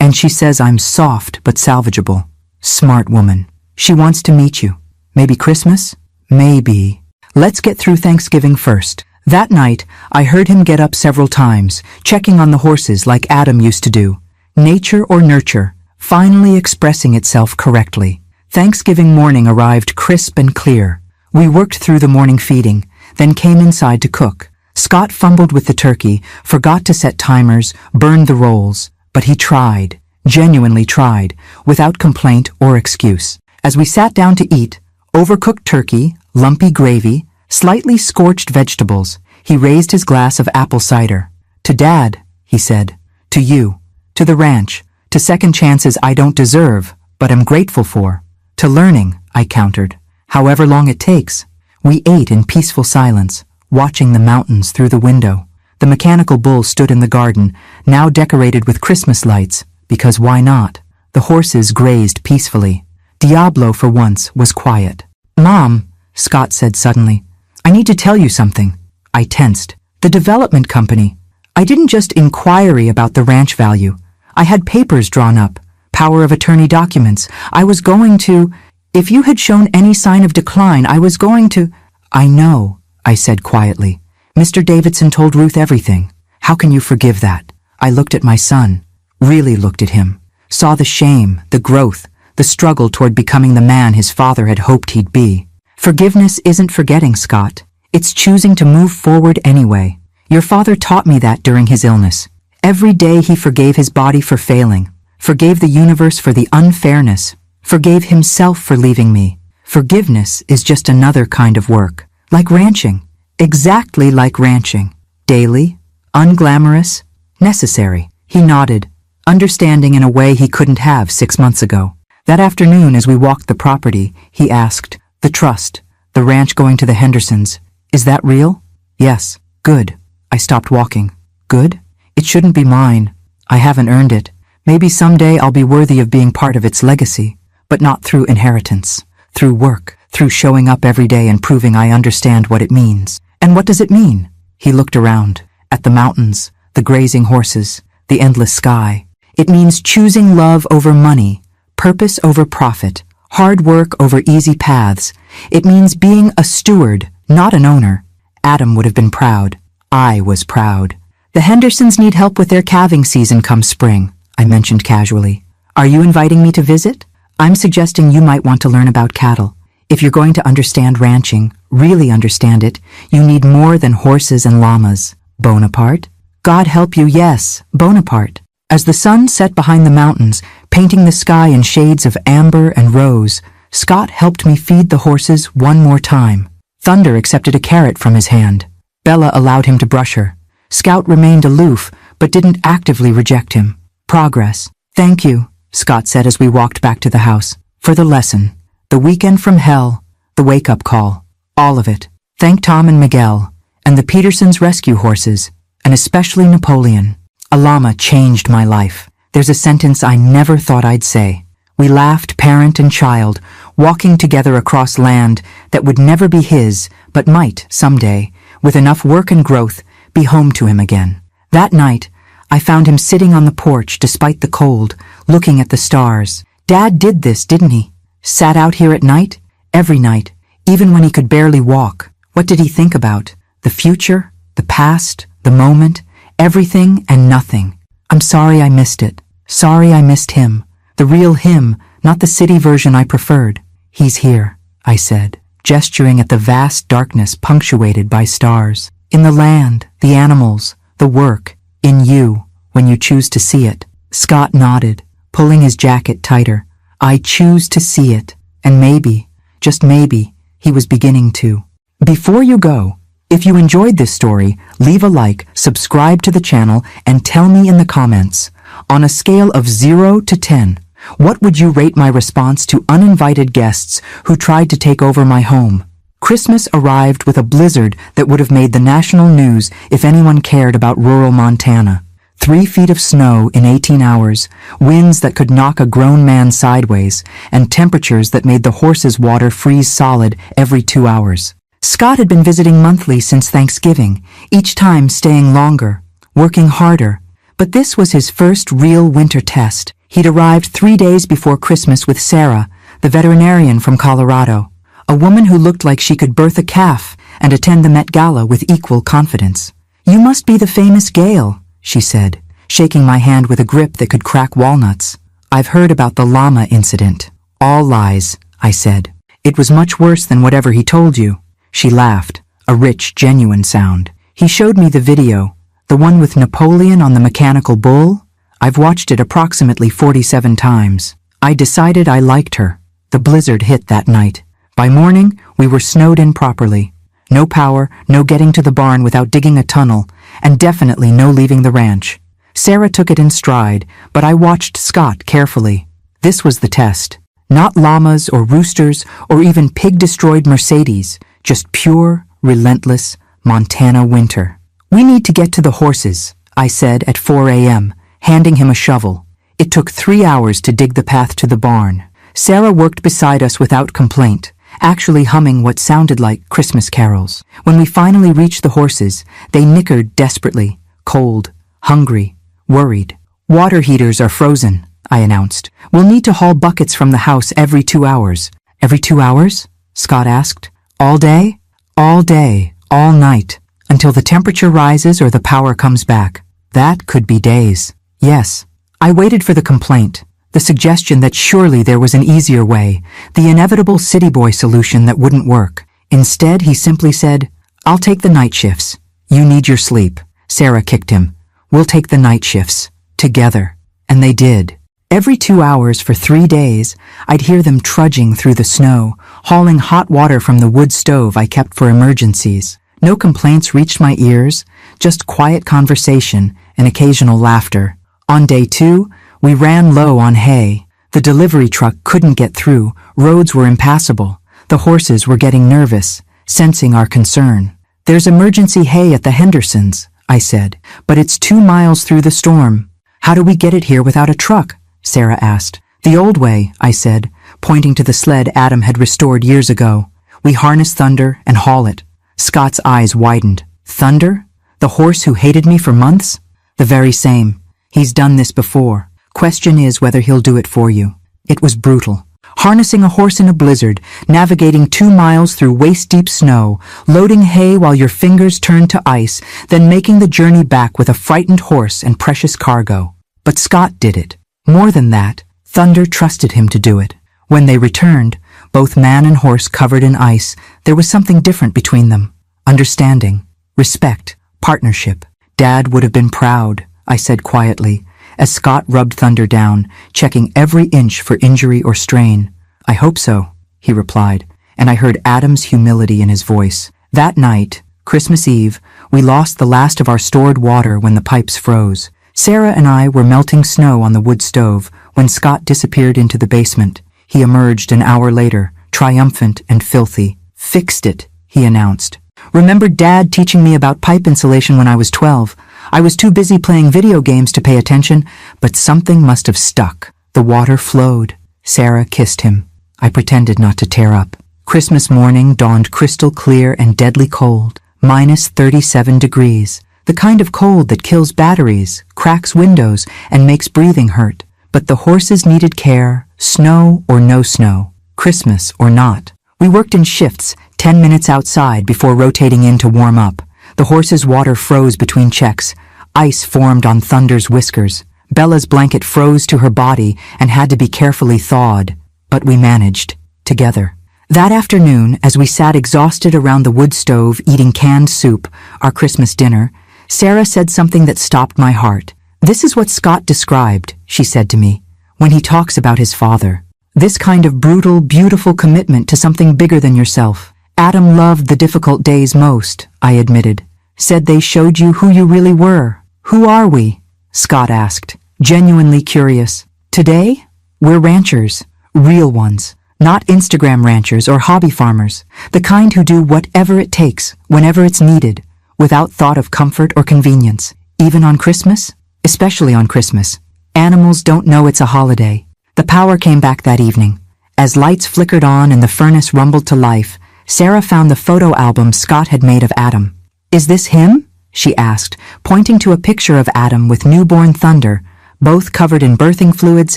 And she says I'm soft but salvageable. Smart woman. She wants to meet you. Maybe Christmas? Maybe. Let's get through Thanksgiving first." That night, I heard him get up several times, checking on the horses like Adam used to do. Nature or nurture, finally expressing itself correctly. Thanksgiving morning arrived crisp and clear. We worked through the morning feeding, then came inside to cook. Scott fumbled with the turkey, forgot to set timers, burned the rolls. But he tried, genuinely tried, without complaint or excuse. As we sat down to eat, overcooked turkey, lumpy gravy, slightly scorched vegetables, he raised his glass of apple cider. "To Dad," he said. "To you. To the ranch. To second chances I don't deserve, but am grateful for. To learning," I countered. "However long it takes." We ate in peaceful silence, watching the mountains through the window. The mechanical bull stood in the garden, now decorated with Christmas lights, because why not? The horses grazed peacefully. Diablo, for once, was quiet. "Mom," Scott said suddenly, "I need to tell you something." I tensed. "The development company. I didn't just inquiry about the ranch value. I had papers drawn up, power of attorney documents. I was going to... If you had shown any sign of decline, I was going to..." "I know," I said quietly. "Mr. Davidson told Ruth everything. How can you forgive that?" I looked at my son, really looked at him, saw the shame, the growth, the struggle toward becoming the man his father had hoped he'd be. Forgiveness isn't forgetting, Scott. It's choosing to move forward anyway. Your father taught me that during his illness. Every day he forgave his body for failing, forgave the universe for the unfairness, forgave himself for leaving me. Forgiveness is just another kind of work, like ranching. Exactly like ranching. Daily, unglamorous, necessary. He nodded, understanding in a way he couldn't have 6 months ago. That afternoon, as we walked the property, he asked, "The trust, the ranch going to the Hendersons, is that real?" "Yes." "Good." I stopped walking. "Good? It shouldn't be mine. I haven't earned it. Maybe someday I'll be worthy of being part of its legacy, but not through inheritance, through work, through showing up every day and proving I understand what it means." "And what does it mean?" He looked around, at the mountains, the grazing horses, the endless sky. "It means choosing love over money, purpose over profit, hard work over easy paths. It means being a steward, not an owner." Adam would have been proud. I was proud. "The Hendersons need help with their calving season come spring," I mentioned casually. "Are you inviting me to visit?" "I'm suggesting you might want to learn about cattle. If you're going to understand ranching, really understand it, you need more than horses and llamas." "Bonaparte?" "God help you, yes, Bonaparte." As the sun set behind the mountains, painting the sky in shades of amber and rose, Scott helped me feed the horses one more time. Thunder accepted a carrot from his hand. Bella allowed him to brush her. Scout remained aloof, but didn't actively reject him. Progress. "Thank you," Scott said as we walked back to the house, "for the lesson. The weekend from hell, the wake-up call, all of it. Thank Tom and Miguel, and the Petersons' rescue horses, and especially Napoleon. A llama changed my life. There's a sentence I never thought I'd say. We laughed, parent and child, walking together across land that would never be his, but might, someday, with enough work and growth, be home to him again. That night, I found him sitting on the porch despite the cold, looking at the stars. Dad did this, didn't he? Sat out here at night? Every night, even when he could barely walk. What did he think about? The future? The past? The moment? Everything and nothing. I'm sorry I missed it. Sorry I missed him. The real him, not the city version I preferred. He's here, I said, gesturing at the vast darkness punctuated by stars. In the land, the animals, the work, in you, when you choose to see it. Scott nodded, pulling his jacket tighter. I choose to see it, and maybe, just maybe, he was beginning to. Before you go, if you enjoyed this story, leave a like, subscribe to the channel, and tell me in the comments, on a scale of 0 to 10, what would you rate my response to uninvited guests who tried to take over my home? Christmas arrived with a blizzard that would have made the national news if anyone cared about rural Montana. 3 feet of snow in 18 hours, winds that could knock a grown man sideways, and temperatures that made the horses' water freeze solid every 2 hours. Scott had been visiting monthly since Thanksgiving, each time staying longer, working harder. But this was his first real winter test. He'd arrived 3 days before Christmas with Sarah, the veterinarian from Colorado, a woman who looked like she could birth a calf and attend the Met Gala with equal confidence. "You must be the famous Gail," she said, shaking my hand with a grip that could crack walnuts. "I've heard about the llama incident." "All lies," I said. "It was much worse than whatever he told you." She laughed, a rich, genuine sound. "He showed me the video, the one with Napoleon on the mechanical bull. I've watched it approximately 47 times. I decided I liked her." The blizzard hit that night. By morning, we were snowed in properly. No power, no getting to the barn without digging a tunnel, and definitely no leaving the ranch. Sarah took it in stride, but I watched Scott carefully. This was the test. Not llamas or roosters or even pig-destroyed Mercedes, just pure, relentless Montana winter. "We need to get to the horses," I said at 4 a.m., handing him a shovel. It took 3 hours to dig the path to the barn. Sarah worked beside us without complaint, actually humming what sounded like Christmas carols. When we finally reached the horses, they nickered desperately, cold, hungry, worried. "Water heaters are frozen," I announced. "We'll need to haul buckets from the house every 2 hours. "Every 2 hours?" Scott asked. "All day?" "All day, all night, until the temperature rises or the power comes back." "That could be days." "Yes." I waited for the complaint, the suggestion that surely there was an easier way, the inevitable city boy solution that wouldn't work. Instead, he simply said, "I'll take the night shifts. You need your sleep." Sarah kicked him. "We'll take the night shifts. Together." And they did. Every 2 hours for 3 days, I'd hear them trudging through the snow, hauling hot water from the wood stove I kept for emergencies. No complaints reached my ears, just quiet conversation and occasional laughter. On day 2, we ran low on hay. The delivery truck couldn't get through, roads were impassable. The horses were getting nervous, sensing our concern. "There's emergency hay at the Hendersons," I said, "but it's 2 miles through the storm." "How do we get it here without a truck?" Sarah asked. "The old way," I said, pointing to the sled Adam had restored years ago. "We harness Thunder and haul it." Scott's eyes widened. "Thunder? The horse who hated me for months?" "The very same. He's done this before. Question is whether he'll do it for you." It was brutal. Harnessing a horse in a blizzard, navigating 2 miles through waist-deep snow, loading hay while your fingers turned to ice, then making the journey back with a frightened horse and precious cargo. But Scott did it. More than that, Thunder trusted him to do it. When they returned, both man and horse covered in ice, there was something different between them. Understanding, respect, partnership. "Dad would have been proud," I said quietly, as Scott rubbed Thunder down, checking every inch for injury or strain. "I hope so," he replied, and I heard Adam's humility in his voice. That night, Christmas Eve, we lost the last of our stored water when the pipes froze. Sarah and I were melting snow on the wood stove when Scott disappeared into the basement. He emerged an hour later, triumphant and filthy. "Fixed it," he announced. "Remember Dad teaching me about pipe insulation when I was 12? I was too busy playing video games to pay attention, but something must have stuck. The water flowed." Sarah kissed him. I pretended not to tear up. Christmas morning dawned crystal clear and deadly cold, minus 37 degrees. The kind of cold that kills batteries, cracks windows, and makes breathing hurt. But the horses needed care, snow or no snow, Christmas or not. We worked in shifts, 10 minutes outside before rotating in to warm up. The horses' water froze between checks. Ice formed on Thunder's whiskers. Bella's blanket froze to her body and had to be carefully thawed. But we managed. together. That afternoon, as we sat exhausted around the wood stove eating canned soup, our Christmas dinner, Sarah said something that stopped my heart. "This is what Scott described," she said to me, "when he talks about his father. This kind of brutal, beautiful commitment to something bigger than yourself. Adam loved the difficult days most," I admitted. "Said they showed you who you really were." "Who are we?" Scott asked, genuinely curious. "Today, we're ranchers, real ones, not Instagram ranchers or hobby farmers, the kind who do whatever it takes, whenever it's needed, without thought of comfort or convenience, even on Christmas, especially on Christmas. Animals don't know it's a holiday." The power came back that evening. As lights flickered on and the furnace rumbled to life, Sarah found the photo album Scott had made of Adam. "Is this him?" she asked, pointing to a picture of Adam with newborn Thunder, both covered in birthing fluids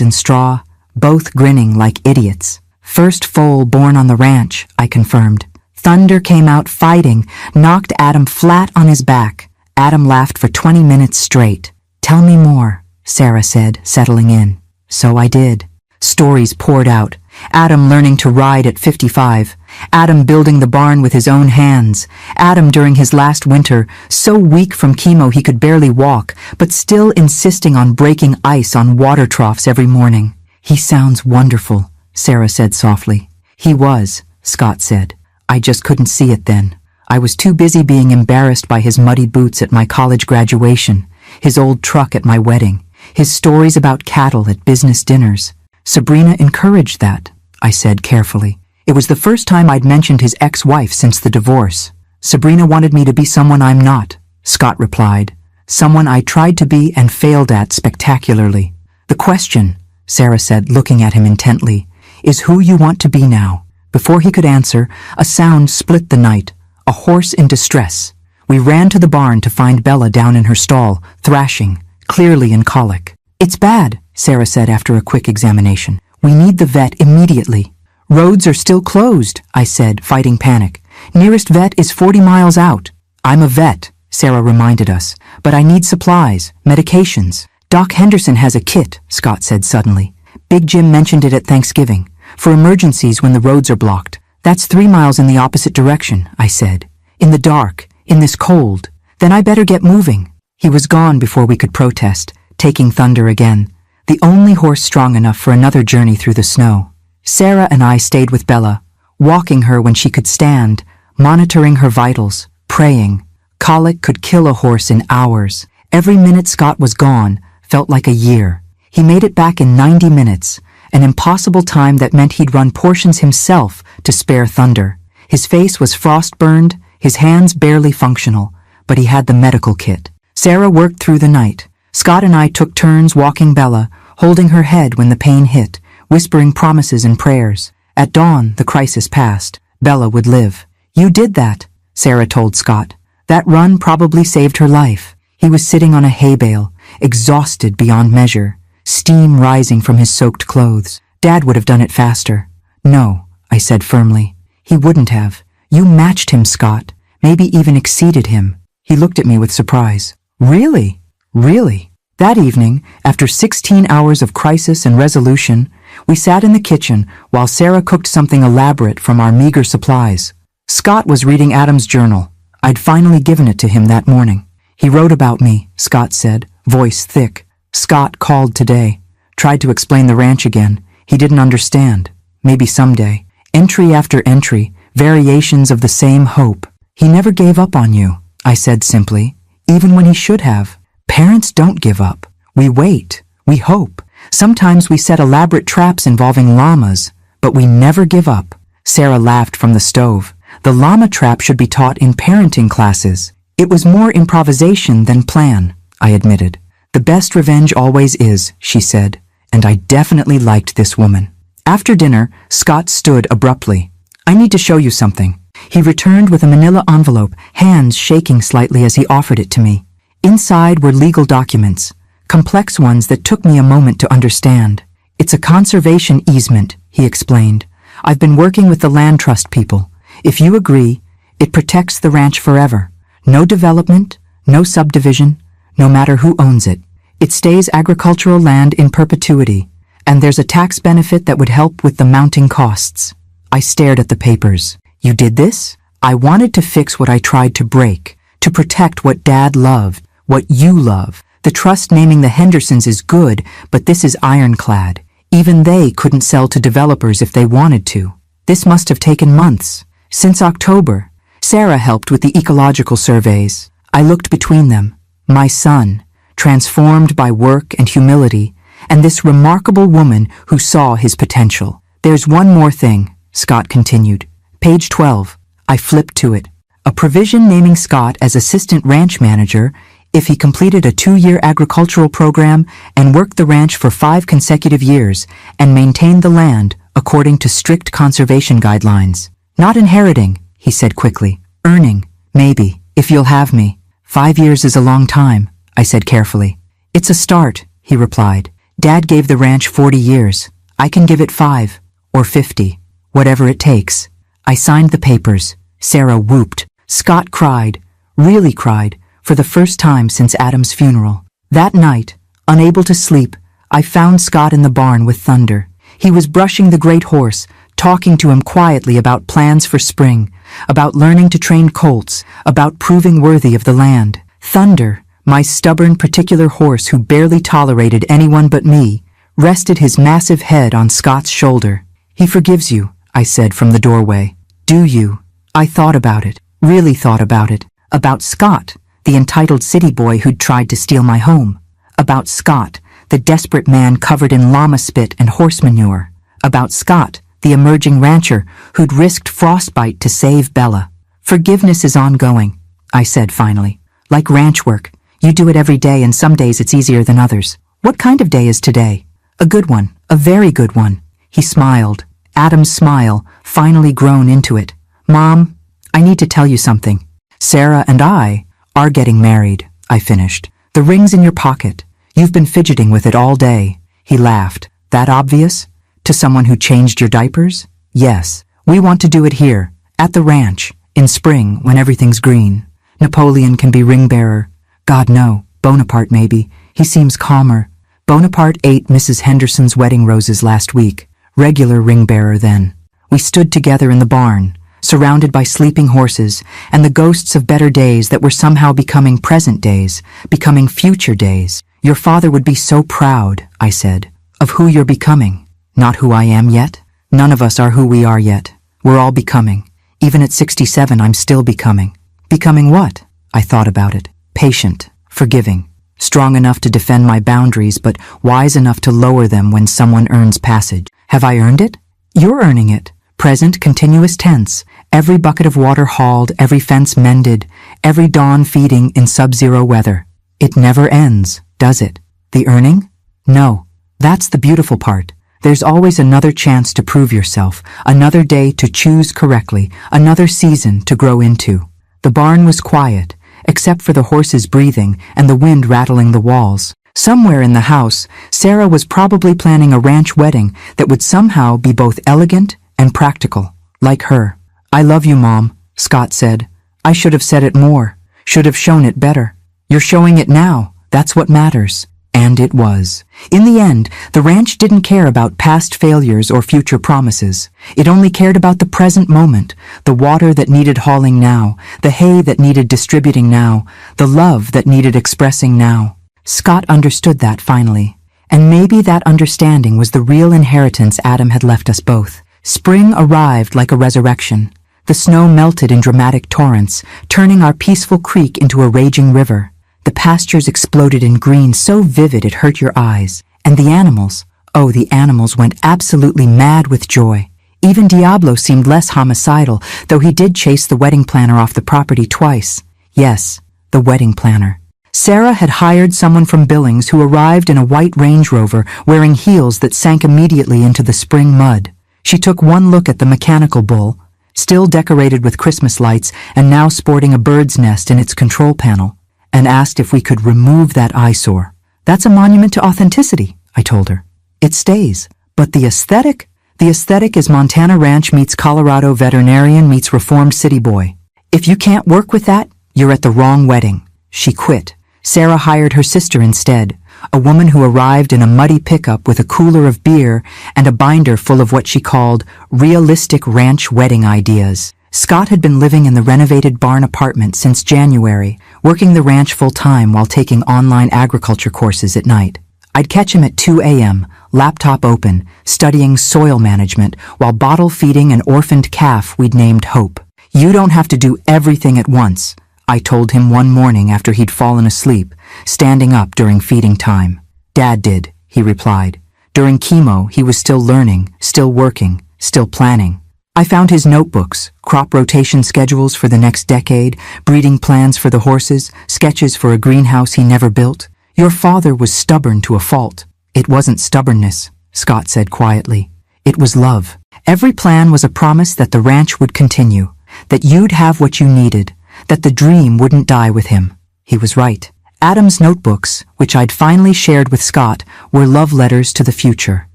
and straw, both grinning like idiots. "First foal born on the ranch," I confirmed. Thunder came out fighting, knocked Adam flat on his back. Adam laughed for 20 minutes straight. "Tell me more," Sarah said, settling in. So I did. Stories poured out. Adam learning to ride at 55. Adam building the barn with his own hands. Adam during his last winter, so weak from chemo he could barely walk, but still insisting on breaking ice on water troughs every morning. "He sounds wonderful," Sarah said softly. "He was," Scott said. "I just couldn't see it then. I was too busy being embarrassed by his muddy boots at my college graduation, his old truck at my wedding, his stories about cattle at business dinners. Sabrina encouraged that," I said carefully. It was the first time I'd mentioned his ex-wife since the divorce. "Sabrina wanted me to be someone I'm not," Scott replied. "Someone I tried to be and failed at spectacularly." "The question," Sarah said, looking at him intently, "is who you want to be now." Before he could answer, a sound split the night, a horse in distress. We ran to the barn to find Bella down in her stall, thrashing, clearly in colic. "It's bad," Sarah said after a quick examination. "We need the vet immediately." "Roads are still closed," I said, fighting panic. "Nearest vet is 40 miles out." "I'm a vet," Sarah reminded us, "but I need supplies, medications." "Doc Henderson has a kit," Scott said suddenly. "Big Jim mentioned it at Thanksgiving, for emergencies when the roads are blocked." "That's 3 miles in the opposite direction," I said. "In the dark, in this cold. Then I better get moving." He was gone before we could protest, taking Thunder again, the only horse strong enough for another journey through the snow. Sarah and I stayed with Bella, walking her when she could stand, monitoring her vitals, praying. Colic could kill a horse in hours. Every minute Scott was gone felt like a year. He made it back in 90 minutes, an impossible time that meant he'd run portions himself to spare Thunder. His face was frost-burned, his hands barely functional, but he had the medical kit. Sarah worked through the night. Scott and I took turns walking Bella, holding her head when the pain hit, whispering promises and prayers. At dawn, the crisis passed. Bella would live. "You did that," Sarah told Scott. "That run probably saved her life." He was sitting on a hay bale, exhausted beyond measure, steam rising from his soaked clothes. "Dad would have done it faster." "No," I said firmly. "He wouldn't have. You matched him, Scott, maybe even exceeded him." He looked at me with surprise. "Really? Really?" That evening, after 16 hours of crisis and resolution, we sat in the kitchen while Sarah cooked something elaborate from our meager supplies. Scott was reading Adam's journal. I'd finally given it to him that morning. "He wrote about me," Scott said, voice thick. "Scott called today. Tried to explain the ranch again. He didn't understand. Maybe someday. Entry after entry, variations of the same hope. He never gave up on you," I said simply, "even when he should have. Parents don't give up. We wait. We hope. Sometimes we set elaborate traps involving llamas, but we never give up." Sarah laughed from the stove. "The llama trap should be taught in parenting classes." "It was more improvisation than plan," I admitted. "The best revenge always is," she said, and I definitely liked this woman. After dinner, Scott stood abruptly. "I need to show you something." He returned with a manila envelope, hands shaking slightly as he offered it to me. Inside were legal documents, complex ones that took me a moment to understand. "It's a conservation easement," he explained. "I've been working with the land trust people. If you agree, it protects the ranch forever. No development, no subdivision, no matter who owns it. It stays agricultural land in perpetuity, and there's a tax benefit that would help with the mounting costs." I stared at the papers. You did this? I wanted to fix what I tried to break, to protect what Dad loved, what you love. The trust naming the Hendersons is good, but this is ironclad. Even they couldn't sell to developers if they wanted to. This must have taken months. Since October. Sarah helped with the ecological surveys. I looked between them. My son, transformed by work and humility, and this remarkable woman who saw his potential. There's one more thing, Scott continued. Page 12. I flipped to it. A provision naming Scott as assistant ranch manager if he completed a 2-year agricultural program and worked the ranch for 5 consecutive years and maintained the land according to strict conservation guidelines. Not inheriting, he said quickly. Earning, maybe, if you'll have me. 5 years is a long time, I said carefully. It's a start, he replied. Dad gave the ranch 40 years. I can give it 5, or 50, whatever it takes. I signed the papers. Sarah whooped. Scott cried, really cried, for the first time since Adam's funeral. That night, unable to sleep, I found Scott in the barn with Thunder. He was brushing the great horse, talking to him quietly about plans for spring, about learning to train colts, about proving worthy of the land. Thunder, my stubborn particular horse who barely tolerated anyone but me, rested his massive head on Scott's shoulder. He forgives you, I said from the doorway. Do you? I thought about it, really thought about it. About Scott, the entitled city boy who'd tried to steal my home. About Scott, the desperate man covered in llama spit and horse manure. About Scott, the emerging rancher who'd risked frostbite to save Bella. Forgiveness is ongoing, I said finally. Like ranch work, you do it every day and some days it's easier than others. What kind of day is today? A good one, a very good one. He smiled, Adam's smile, finally grown into it. Mom, I need to tell you something. Sarah and I are getting married, I finished. The ring's in your pocket. You've been fidgeting with it all day. He laughed. That obvious? To someone who changed your diapers? Yes. We want to do it here, at the ranch, in spring when everything's green. Napoleon can be ring bearer. God no, Bonaparte maybe. He seems calmer. Bonaparte ate Mrs. Henderson's wedding roses last week. Regular ring bearer then. We stood together in the barn, surrounded by sleeping horses and the ghosts of better days that were somehow becoming present days, becoming future days. Your father would be so proud, I said, of who you're becoming. Not who I am yet. None of us are who we are yet. We're all becoming. Even at 67, I'm still becoming. Becoming what? I thought about it. Patient, forgiving, strong enough to defend my boundaries, but wise enough to lower them when someone earns passage. Have I earned it? You're earning it. Present continuous tense. Every bucket of water hauled, every fence mended, every dawn feeding in sub-zero weather. It never ends, does it? The earning? No. That's the beautiful part. There's always another chance to prove yourself, another day to choose correctly, another season to grow into. The barn was quiet, except for the horses breathing and the wind rattling the walls. Somewhere in the house, Sarah was probably planning a ranch wedding that would somehow be both elegant and practical, like her. I love you, Mom, Scott said. I should have said it more, should have shown it better. You're showing it now, that's what matters. And it was. In the end, the ranch didn't care about past failures or future promises. It only cared about the present moment, the water that needed hauling now, the hay that needed distributing now, the love that needed expressing now. Scott understood that finally. And maybe that understanding was the real inheritance Adam had left us both. Spring arrived like a resurrection. The snow melted in dramatic torrents, turning our peaceful creek into a raging river. The pastures exploded in green so vivid it hurt your eyes. And the animals, oh, the animals went absolutely mad with joy. Even Diablo seemed less homicidal, though he did chase the wedding planner off the property twice. Yes, the wedding planner. Sarah had hired someone from Billings who arrived in a white Range Rover wearing heels that sank immediately into the spring mud. She took one look at the mechanical bull, still decorated with Christmas lights and now sporting a bird's nest in its control panel, and asked if we could remove that eyesore. That's a monument to authenticity, I told her. It stays. But the aesthetic? The aesthetic is Montana Ranch meets Colorado veterinarian meets reformed city boy. If you can't work with that, you're at the wrong wedding. She quit. Sarah hired her sister instead, a woman who arrived in a muddy pickup with a cooler of beer and a binder full of what she called realistic ranch wedding ideas. Scott had been living in the renovated barn apartment since January, working the ranch full-time while taking online agriculture courses at night. I'd catch him at 2 a.m., laptop open, studying soil management while bottle-feeding an orphaned calf we'd named Hope. "You don't have to do everything at once," I told him one morning after he'd fallen asleep, standing up during feeding time. "Dad did," he replied. During chemo, he was still learning, still working, still planning. I found his notebooks, crop rotation schedules for the next decade, breeding plans for the horses, sketches for a greenhouse he never built. "Your father was stubborn to a fault." "It wasn't stubbornness," Scott said quietly. "It was love. Every plan was a promise that the ranch would continue, that you'd have what you needed, that the dream wouldn't die with him." He was right. Adam's notebooks, which I'd finally shared with Scott, were love letters to the future.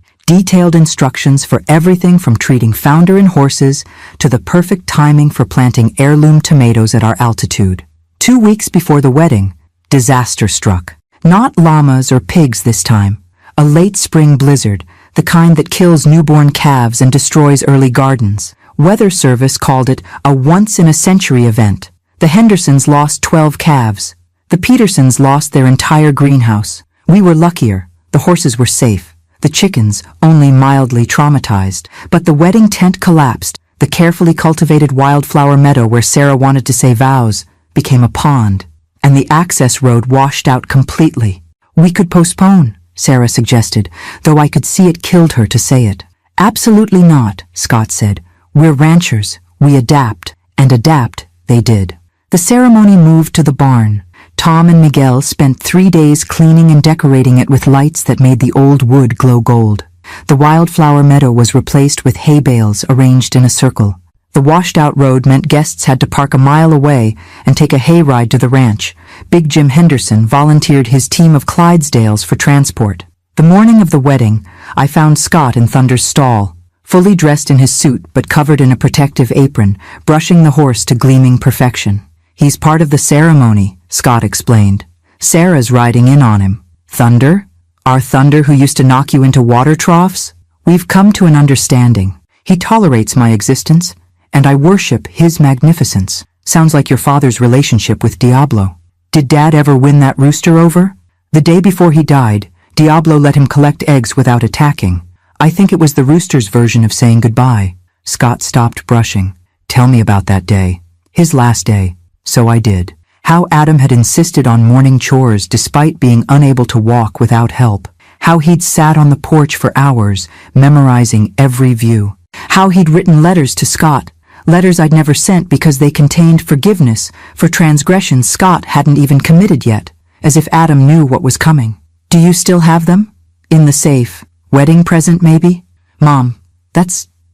Detailed instructions for everything from treating founder and horses to the perfect timing for planting heirloom tomatoes at our altitude. 2 weeks before the wedding, disaster struck. Not llamas or pigs this time. A late spring blizzard, the kind that kills newborn calves and destroys early gardens. Weather Service called it a once-in-a-century event. The Hendersons lost 12 calves. The Petersons lost their entire greenhouse. We were luckier. The horses were safe. The chickens only mildly traumatized. But the wedding tent collapsed. The carefully cultivated wildflower meadow where Sarah wanted to say vows became a pond. And the access road washed out completely. "We could postpone," Sarah suggested, though I could see it killed her to say it. "Absolutely not," Scott said. "We're ranchers. We adapt." And adapt they did. The ceremony moved to the barn. Tom and Miguel spent 3 days cleaning and decorating it with lights that made the old wood glow gold. The wildflower meadow was replaced with hay bales arranged in a circle. The washed-out road meant guests had to park a mile away and take a hayride to the ranch. Big Jim Henderson volunteered his team of Clydesdales for transport. The morning of the wedding, I found Scott in Thunder's stall, fully dressed in his suit but covered in a protective apron, brushing the horse to gleaming perfection. "He's part of the ceremony," Scott explained. "Sarah's riding in on him." "Thunder? Our Thunder who used to knock you into water troughs? We've come to an understanding. He tolerates my existence, and I worship his magnificence." Sounds like your father's relationship with Diablo. "Did Dad ever win that rooster over?" "The day before he died, Diablo let him collect eggs without attacking. I think it was the rooster's version of saying goodbye." Scott stopped brushing. "Tell me about that day." "His last day." So I did. How Adam had insisted on morning chores despite being unable to walk without help. How he'd sat on the porch for hours, memorizing every view. How he'd written letters to Scott, letters I'd never sent because they contained forgiveness for transgressions Scott hadn't even committed yet, as if Adam knew what was coming. "Do you still have them?" "In the safe. Wedding present, maybe?" "Mom,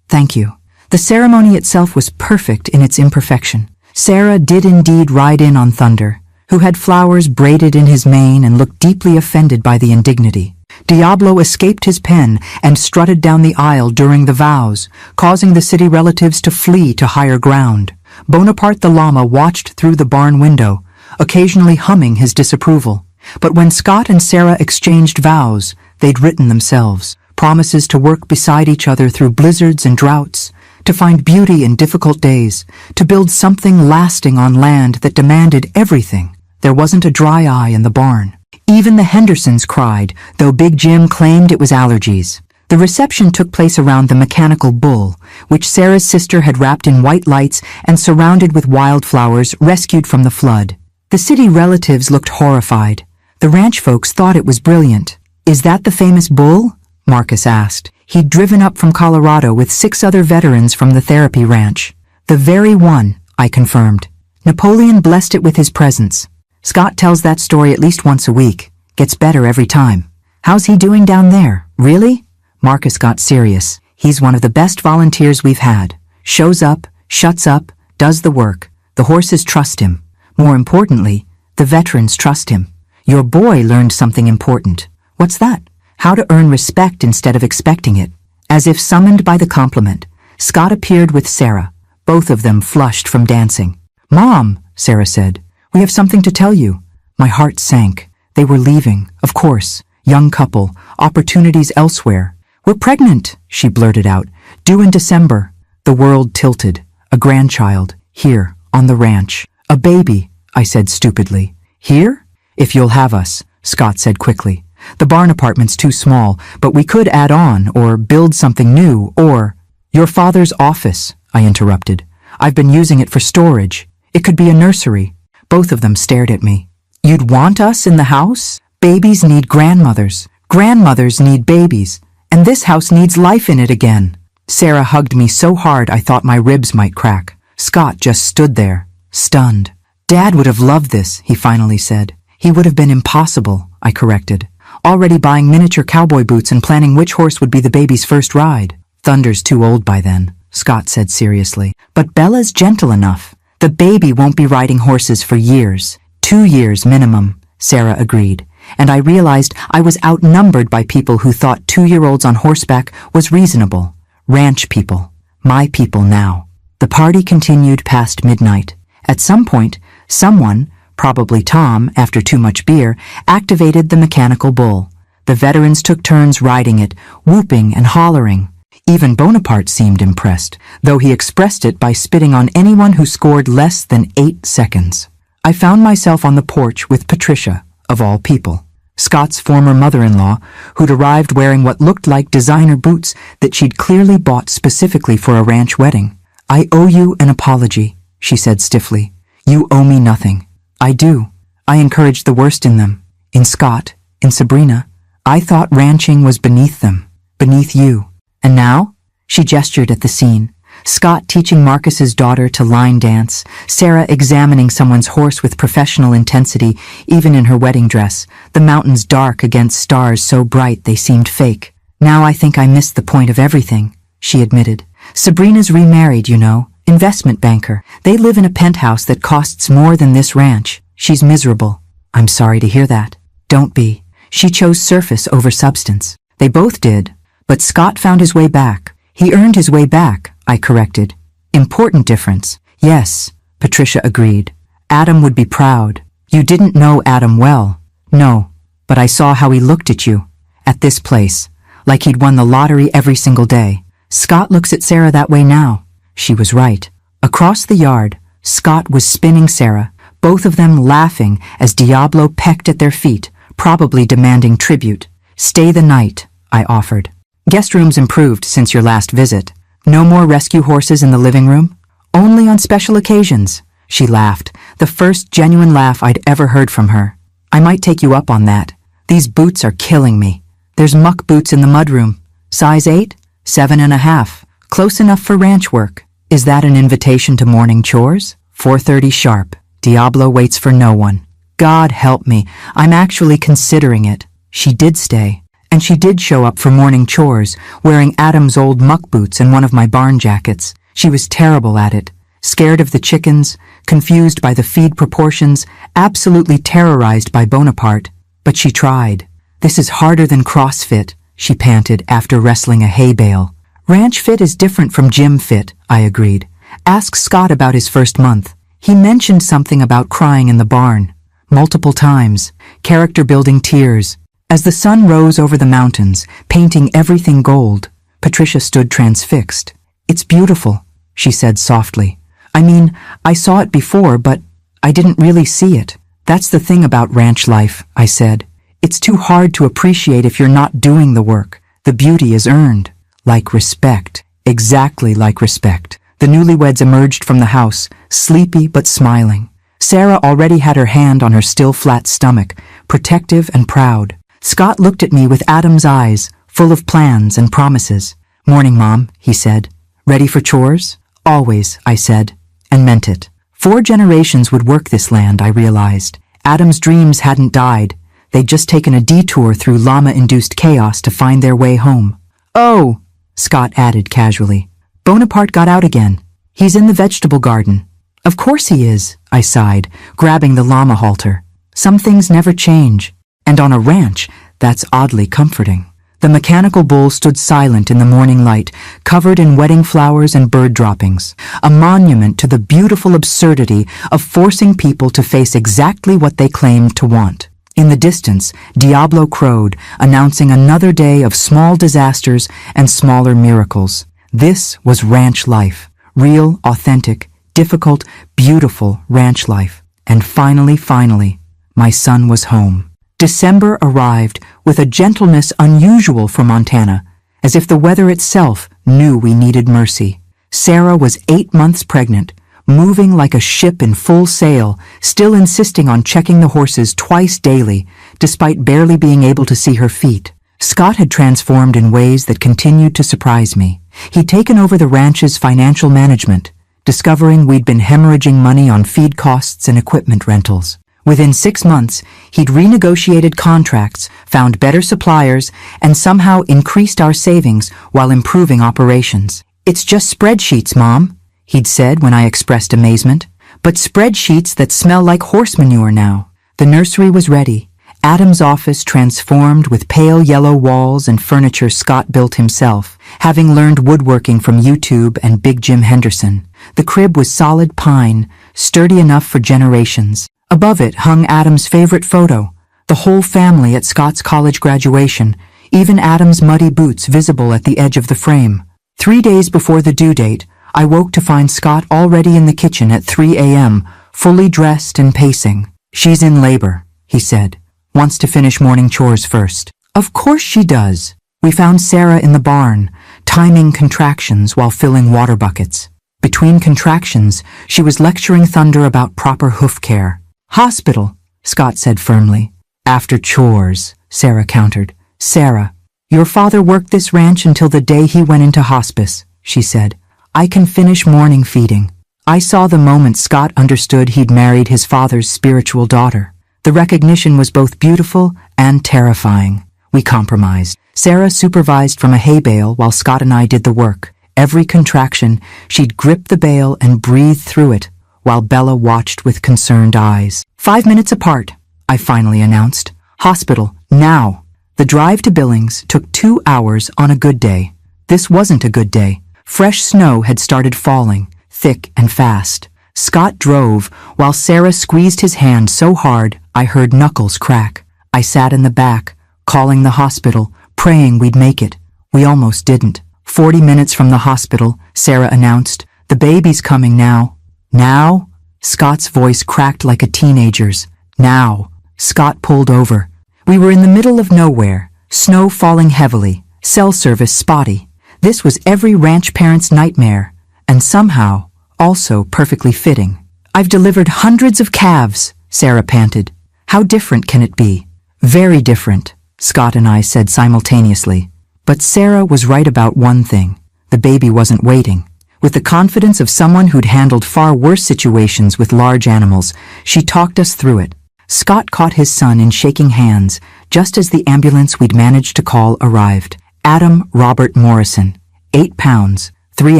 thank you." The ceremony itself was perfect in its imperfection. Sarah did indeed ride in on Thunder, who had flowers braided in his mane and looked deeply offended by the indignity. Diablo escaped his pen and strutted down the aisle during the vows, causing the city relatives to flee to higher ground. Bonaparte the llama watched through the barn window, occasionally humming his disapproval. But when Scott and Sarah exchanged vows, they'd written themselves, promises to work beside each other through blizzards and droughts, to find beauty in difficult days, to build something lasting on land that demanded everything. There wasn't a dry eye in the barn. Even the Hendersons cried, though Big Jim claimed it was allergies. The reception took place around the mechanical bull, which Sarah's sister had wrapped in white lights and surrounded with wildflowers rescued from the flood. The city relatives looked horrified. The ranch folks thought it was brilliant. "Is that the famous bull?" Marcus asked. He'd driven up from Colorado with 6 other veterans from the therapy ranch. "The very one," I confirmed. "Napoleon blessed it with his presence." Scott tells that story at least once a week. Gets better every time. "How's he doing down there? Really?" Marcus got serious. "He's one of the best volunteers we've had. Shows up, shuts up, does the work. The horses trust him. More importantly, the veterans trust him. Your boy learned something important." "What's that?" "How to earn respect instead of expecting it." As if summoned by the compliment, Scott appeared with Sarah, both of them flushed from dancing. "Mom," Sarah said, "we have something to tell you." My heart sank. They were leaving, of course. Young couple, opportunities elsewhere. We're pregnant, she blurted out. Due in December. The world tilted. A grandchild. Here, on the ranch. A baby, I said stupidly. Here? If you'll have us, Scott said quickly. The barn apartment's too small, but we could add on, or build something new, or— Your father's office, I interrupted. I've been using it for storage. It could be a nursery. Both of them stared at me. You'd want us in the house? Babies need grandmothers. Grandmothers need babies. And this house needs life in it again. Sarah hugged me so hard I thought my ribs might crack. Scott just stood there, stunned. Dad would have loved this, he finally said. He would have been impossible, I corrected. Already buying miniature cowboy boots and planning which horse would be the baby's first ride. Thunder's too old by then, Scott said seriously. But Bella's gentle enough. The baby won't be riding horses for years. 2 years minimum, Sarah agreed. And I realized I was outnumbered by people who thought 2-year-olds on horseback was reasonable. Ranch people. My people now. The party continued past midnight. At some point, someone, probably Tom, after too much beer, activated the mechanical bull. The veterans took turns riding it, whooping and hollering. Even Bonaparte seemed impressed, though he expressed it by spitting on anyone who scored less than 8 seconds. I found myself on the porch with Patricia, of all people, Scott's former mother-in-law, who'd arrived wearing what looked like designer boots that she'd clearly bought specifically for a ranch wedding. I owe you an apology, she said stiffly. You owe me nothing. I do. I encouraged the worst in them. In Scott, in Sabrina. I thought ranching was beneath them, beneath you. And now? She gestured at the scene. Scott teaching Marcus's daughter to line dance, Sarah examining someone's horse with professional intensity, even in her wedding dress, the mountains dark against stars so bright they seemed fake. Now I think I missed the point of everything, she admitted. Sabrina's remarried, you know, investment banker. They live in a penthouse that costs more than this ranch. She's miserable. I'm sorry to hear that. Don't be. She chose surface over substance. They both did. But Scott found his way back. He earned his way back, I corrected. Important difference. Yes, Patricia agreed. Adam would be proud. You didn't know Adam well. No, but I saw how he looked at you. At this place. Like he'd won the lottery every single day. Scott looks at Sarah that way now. She was right. Across the yard, Scott was spinning Sarah, both of them laughing as Diablo pecked at their feet, probably demanding tribute. Stay the night, I offered. Guest rooms improved since your last visit. No more rescue horses in the living room? Only on special occasions. She laughed, the first genuine laugh I'd ever heard from her. I might take you up on that. These boots are killing me. There's muck boots in the mudroom. Size 8? 7.5. Close enough for ranch work. Is that an invitation to morning chores? 4:30 sharp. Diablo waits for no one. God help me, I'm actually considering it. She did stay. And she did show up for morning chores, wearing Adam's old muck boots and one of my barn jackets. She was terrible at it. Scared of the chickens, confused by the feed proportions, absolutely terrorized by Bonaparte. But she tried. This is harder than CrossFit, she panted after wrestling a hay bale. Ranch fit is different from gym fit, I agreed. Ask Scott about his first month. He mentioned something about crying in the barn. Multiple times. Character-building tears. As the sun rose over the mountains, painting everything gold, Patricia stood transfixed. It's beautiful, she said softly. I mean, I saw it before, but I didn't really see it. That's the thing about ranch life, I said. It's too hard to appreciate if you're not doing the work. The beauty is earned. Like respect. Exactly like respect. The newlyweds emerged from the house, sleepy but smiling. Sarah already had her hand on her still flat stomach, protective and proud. Scott looked at me with Adam's eyes, full of plans and promises. Morning, Mom, he said. Ready for chores? Always, I said, and meant it. 4 generations would work this land, I realized. Adam's dreams hadn't died. They'd just taken a detour through llama-induced chaos to find their way home. Oh, Scott added casually. Bonaparte got out again. He's in the vegetable garden. Of course he is, I sighed, grabbing the llama halter. Some things never change. And on a ranch, that's oddly comforting. The mechanical bull stood silent in the morning light, covered in wedding flowers and bird droppings, a monument to the beautiful absurdity of forcing people to face exactly what they claimed to want. In the distance, Diablo crowed, announcing another day of small disasters and smaller miracles. This was ranch life. Real, authentic, difficult, beautiful ranch life. And finally, my son was home. December arrived with a gentleness unusual for Montana, as if the weather itself knew we needed mercy. Sarah was 8 months pregnant, moving like a ship in full sail, still insisting on checking the horses twice daily, despite barely being able to see her feet. Scott had transformed in ways that continued to surprise me. He'd taken over the ranch's financial management, discovering we'd been hemorrhaging money on feed costs and equipment rentals. Within 6 months, he'd renegotiated contracts, found better suppliers, and somehow increased our savings while improving operations. "It's just spreadsheets, Mom," he'd said when I expressed amazement. "But spreadsheets that smell like horse manure now." The nursery was ready. Adam's office transformed with pale yellow walls and furniture Scott built himself, having learned woodworking from YouTube and Big Jim Henderson. The crib was solid pine, sturdy enough for generations. Above it hung Adam's favorite photo, the whole family at Scott's college graduation, even Adam's muddy boots visible at the edge of the frame. 3 days before the due date, I woke to find Scott already in the kitchen at 3 a.m., fully dressed and pacing. "She's in labor," he said. "Wants to finish morning chores first." Of course she does. We found Sarah in the barn, timing contractions while filling water buckets. Between contractions, she was lecturing Thunder about proper hoof care. "Hospital," Scott said firmly. "After chores," Sarah countered. "Sarah, your father worked this ranch until the day he went into hospice," she said. "I can finish morning feeding." I saw the moment Scott understood he'd married his father's spiritual daughter. The recognition was both beautiful and terrifying. We compromised. Sarah supervised from a hay bale while Scott and I did the work. Every contraction, she'd grip the bale and breathe through it, while Bella watched with concerned eyes. 5 minutes apart, I finally announced. "Hospital, now." The drive to Billings took 2 hours on a good day. This wasn't a good day. Fresh snow had started falling, thick and fast. Scott drove, while Sarah squeezed his hand so hard I heard knuckles crack. I sat in the back, calling the hospital, praying we'd make it. We almost didn't. 40 minutes from the hospital, Sarah announced, "The baby's coming now." "Now?" Scott's voice cracked like a teenager's. "Now." Scott pulled over. We were in the middle of nowhere, snow falling heavily, cell service spotty. This was every ranch parent's nightmare, and somehow also perfectly fitting. "I've delivered hundreds of calves," Sarah panted. "How different can it be?" "Very different," Scott and I said simultaneously. But Sarah was right about one thing. The baby wasn't waiting. With the confidence of someone who'd handled far worse situations with large animals, she talked us through it. Scott caught his son in shaking hands, just as the ambulance we'd managed to call arrived. Adam Robert Morrison, 8 pounds, 3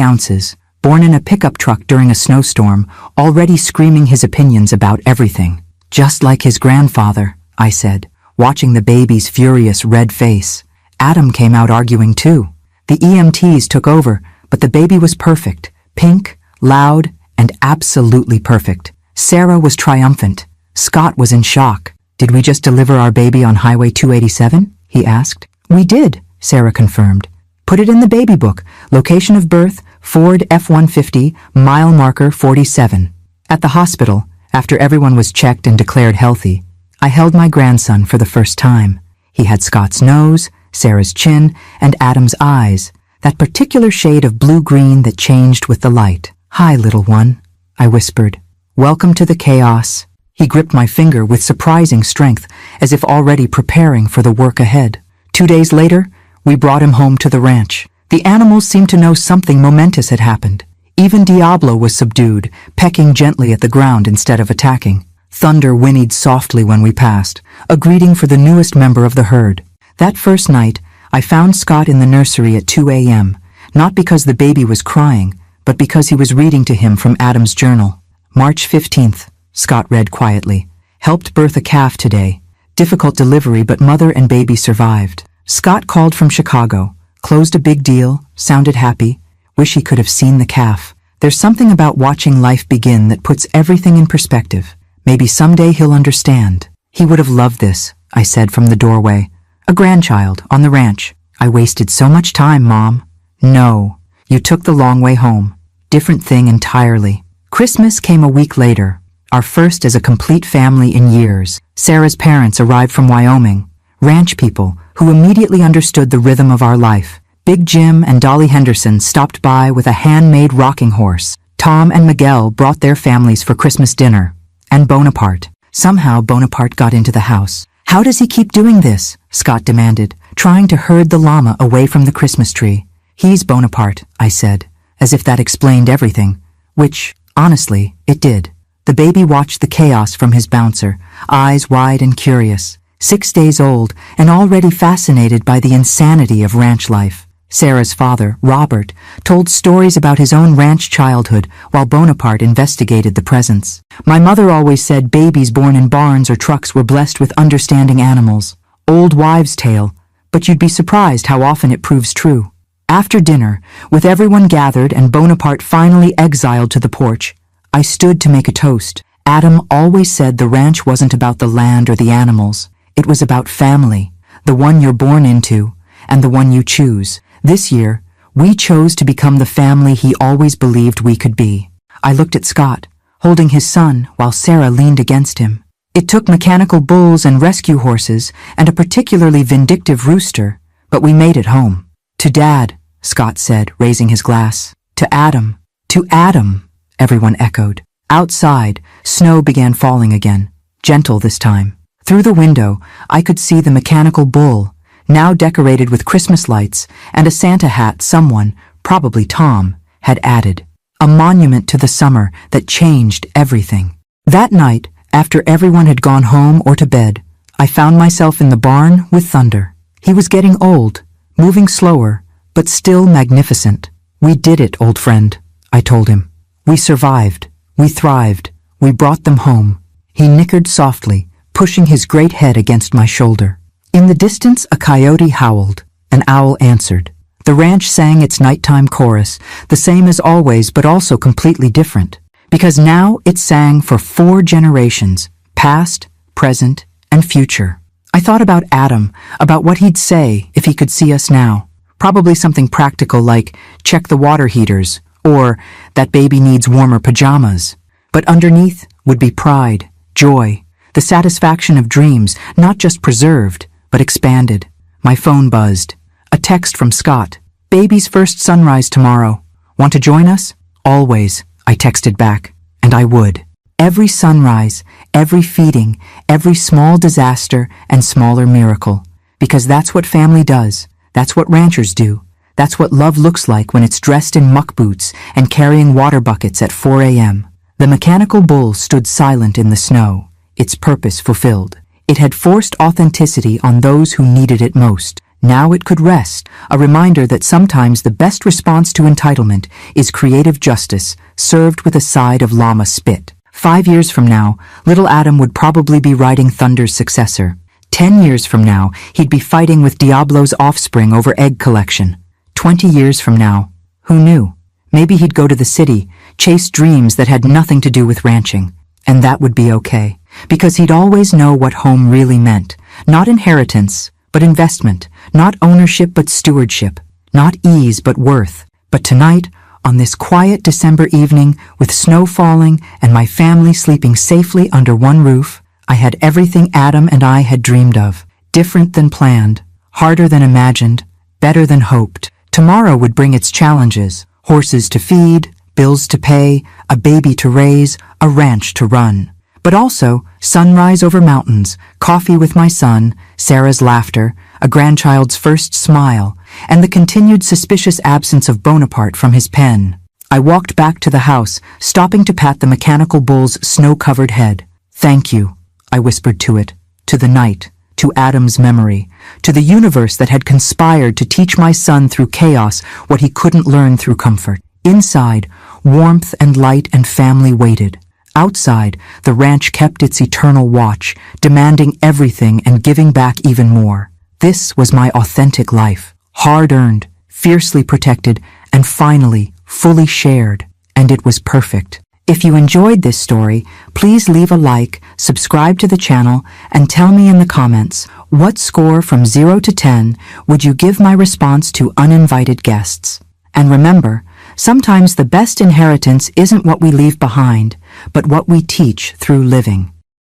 ounces, born in a pickup truck during a snowstorm, already screaming his opinions about everything. "Just like his grandfather," I said, watching the baby's furious red face. Adam came out arguing too. The EMTs took over, but the baby was perfect, pink, loud, and absolutely perfect. Sarah was triumphant. Scott was in shock. "Did we just deliver our baby on Highway 287? He asked. "We did," Sarah confirmed. "Put it in the baby book. Location of birth, Ford F-150, mile marker 47. At the hospital, after everyone was checked and declared healthy, I held my grandson for the first time. He had Scott's nose, Sarah's chin, and Adam's eyes, that particular shade of blue-green that changed with the light. "Hi, little one," I whispered. "Welcome to the chaos." He gripped my finger with surprising strength, as if already preparing for the work ahead. 2 days later, we brought him home to the ranch. The animals seemed to know something momentous had happened. Even Diablo was subdued, pecking gently at the ground instead of attacking. Thunder whinnied softly when we passed, a greeting for the newest member of the herd. That first night, I found Scott in the nursery at 2 a.m., not because the baby was crying, but because he was reading to him from Adam's journal. "March 15th, Scott read quietly. "Helped birth a calf today. Difficult delivery, but mother and baby survived." Scott called from Chicago, closed a big deal, sounded happy. Wish he could have seen the calf. There's something about watching life begin that puts everything in perspective. Maybe someday he'll understand. He would have loved this, I said from the doorway. A grandchild on the ranch. I wasted so much time, Mom. No, you took the long way home. Different thing entirely. Christmas came a week later, our first as a complete family in years. Sarah's parents arrived from Wyoming, ranch people who immediately understood the rhythm of our life. Big Jim and Dolly Henderson stopped by with a handmade rocking horse. Tom and Miguel brought their families for Christmas dinner. And Bonaparte. Somehow Bonaparte got into the house. How does he keep doing this? Scott demanded, trying to herd the llama away from the Christmas tree. He's Bonaparte, I said, as if that explained everything, which, honestly, it did. The baby watched the chaos from his bouncer, eyes wide and curious, 6 days old and already fascinated by the insanity of ranch life. Sarah's father, Robert, told stories about his own ranch childhood while Bonaparte investigated the presents. My mother always said babies born in barns or trucks were blessed with understanding animals. Old wives' tale, but you'd be surprised how often it proves true. After dinner, with everyone gathered and Bonaparte finally exiled to the porch, I stood to make a toast. Adam always said the ranch wasn't about the land or the animals. It was about family, the one you're born into, and the one you choose. This year, we chose to become the family he always believed we could be. I looked at Scott, holding his son while Sarah leaned against him. It took mechanical bulls and rescue horses and a particularly vindictive rooster, but we made it home. To Dad, Scott said, raising his glass. To Adam. To Adam, everyone echoed. Outside, snow began falling again, gentle this time. Through the window, I could see the mechanical bull, now decorated with Christmas lights and a Santa hat someone, probably Tom, had added. A monument to the summer that changed everything. That night, after everyone had gone home or to bed, I found myself in the barn with Thunder. He was getting old, moving slower, but still magnificent. We did it, old friend, I told him. We survived. We thrived. We brought them home. He nickered softly, pushing his great head against my shoulder. In the distance, a coyote howled. An owl answered. The ranch sang its nighttime chorus, the same as always but also completely different. Because now it sang for 4 generations, past, present, and future. I thought about Adam, about what he'd say if he could see us now. Probably something practical like, check the water heaters, or that baby needs warmer pajamas. But underneath would be pride, joy, the satisfaction of dreams, not just preserved, but expanded. My phone buzzed. A text from Scott. Baby's first sunrise tomorrow. Want to join us? Always, I texted back. And I would. Every sunrise, every feeding, every small disaster and smaller miracle. Because that's what family does. That's what ranchers do. That's what love looks like when it's dressed in muck boots and carrying water buckets at 4 a.m. The mechanical bull stood silent in the snow, its purpose fulfilled. It had forced authenticity on those who needed it most. Now it could rest, a reminder that sometimes the best response to entitlement is creative justice, served with a side of llama spit. 5 years from now, little Adam would probably be riding Thunder's successor. 10 years from now, he'd be fighting with Diablo's offspring over egg collection. 20 years from now, who knew? Maybe he'd go to the city, chase dreams that had nothing to do with ranching. And that would be okay, because he'd always know what home really meant. Not inheritance, but investment. Not ownership, but stewardship. Not ease, but worth. But tonight, on this quiet December evening, with snow falling and my family sleeping safely under one roof, I had everything Adam and I had dreamed of. Different than planned, harder than imagined, better than hoped. Tomorrow would bring its challenges. Horses to feed, bills to pay, a baby to raise, a ranch to run. But also, sunrise over mountains, coffee with my son, Sarah's laughter, a grandchild's first smile, and the continued suspicious absence of Bonaparte from his pen. I walked back to the house, stopping to pat the mechanical bull's snow-covered head. Thank you, I whispered to it, to the night, to Adam's memory, to the universe that had conspired to teach my son through chaos what he couldn't learn through comfort. Inside, warmth and light and family waited. Outside, the ranch kept its eternal watch, demanding everything and giving back even more. This was my authentic life, hard-earned, fiercely protected, and finally, fully shared. And it was perfect. If you enjoyed this story, please leave a like, subscribe to the channel, and tell me in the comments, what score from 0 to 10 would you give my response to uninvited guests? And remember, sometimes the best inheritance isn't what we leave behind, but what we teach through living.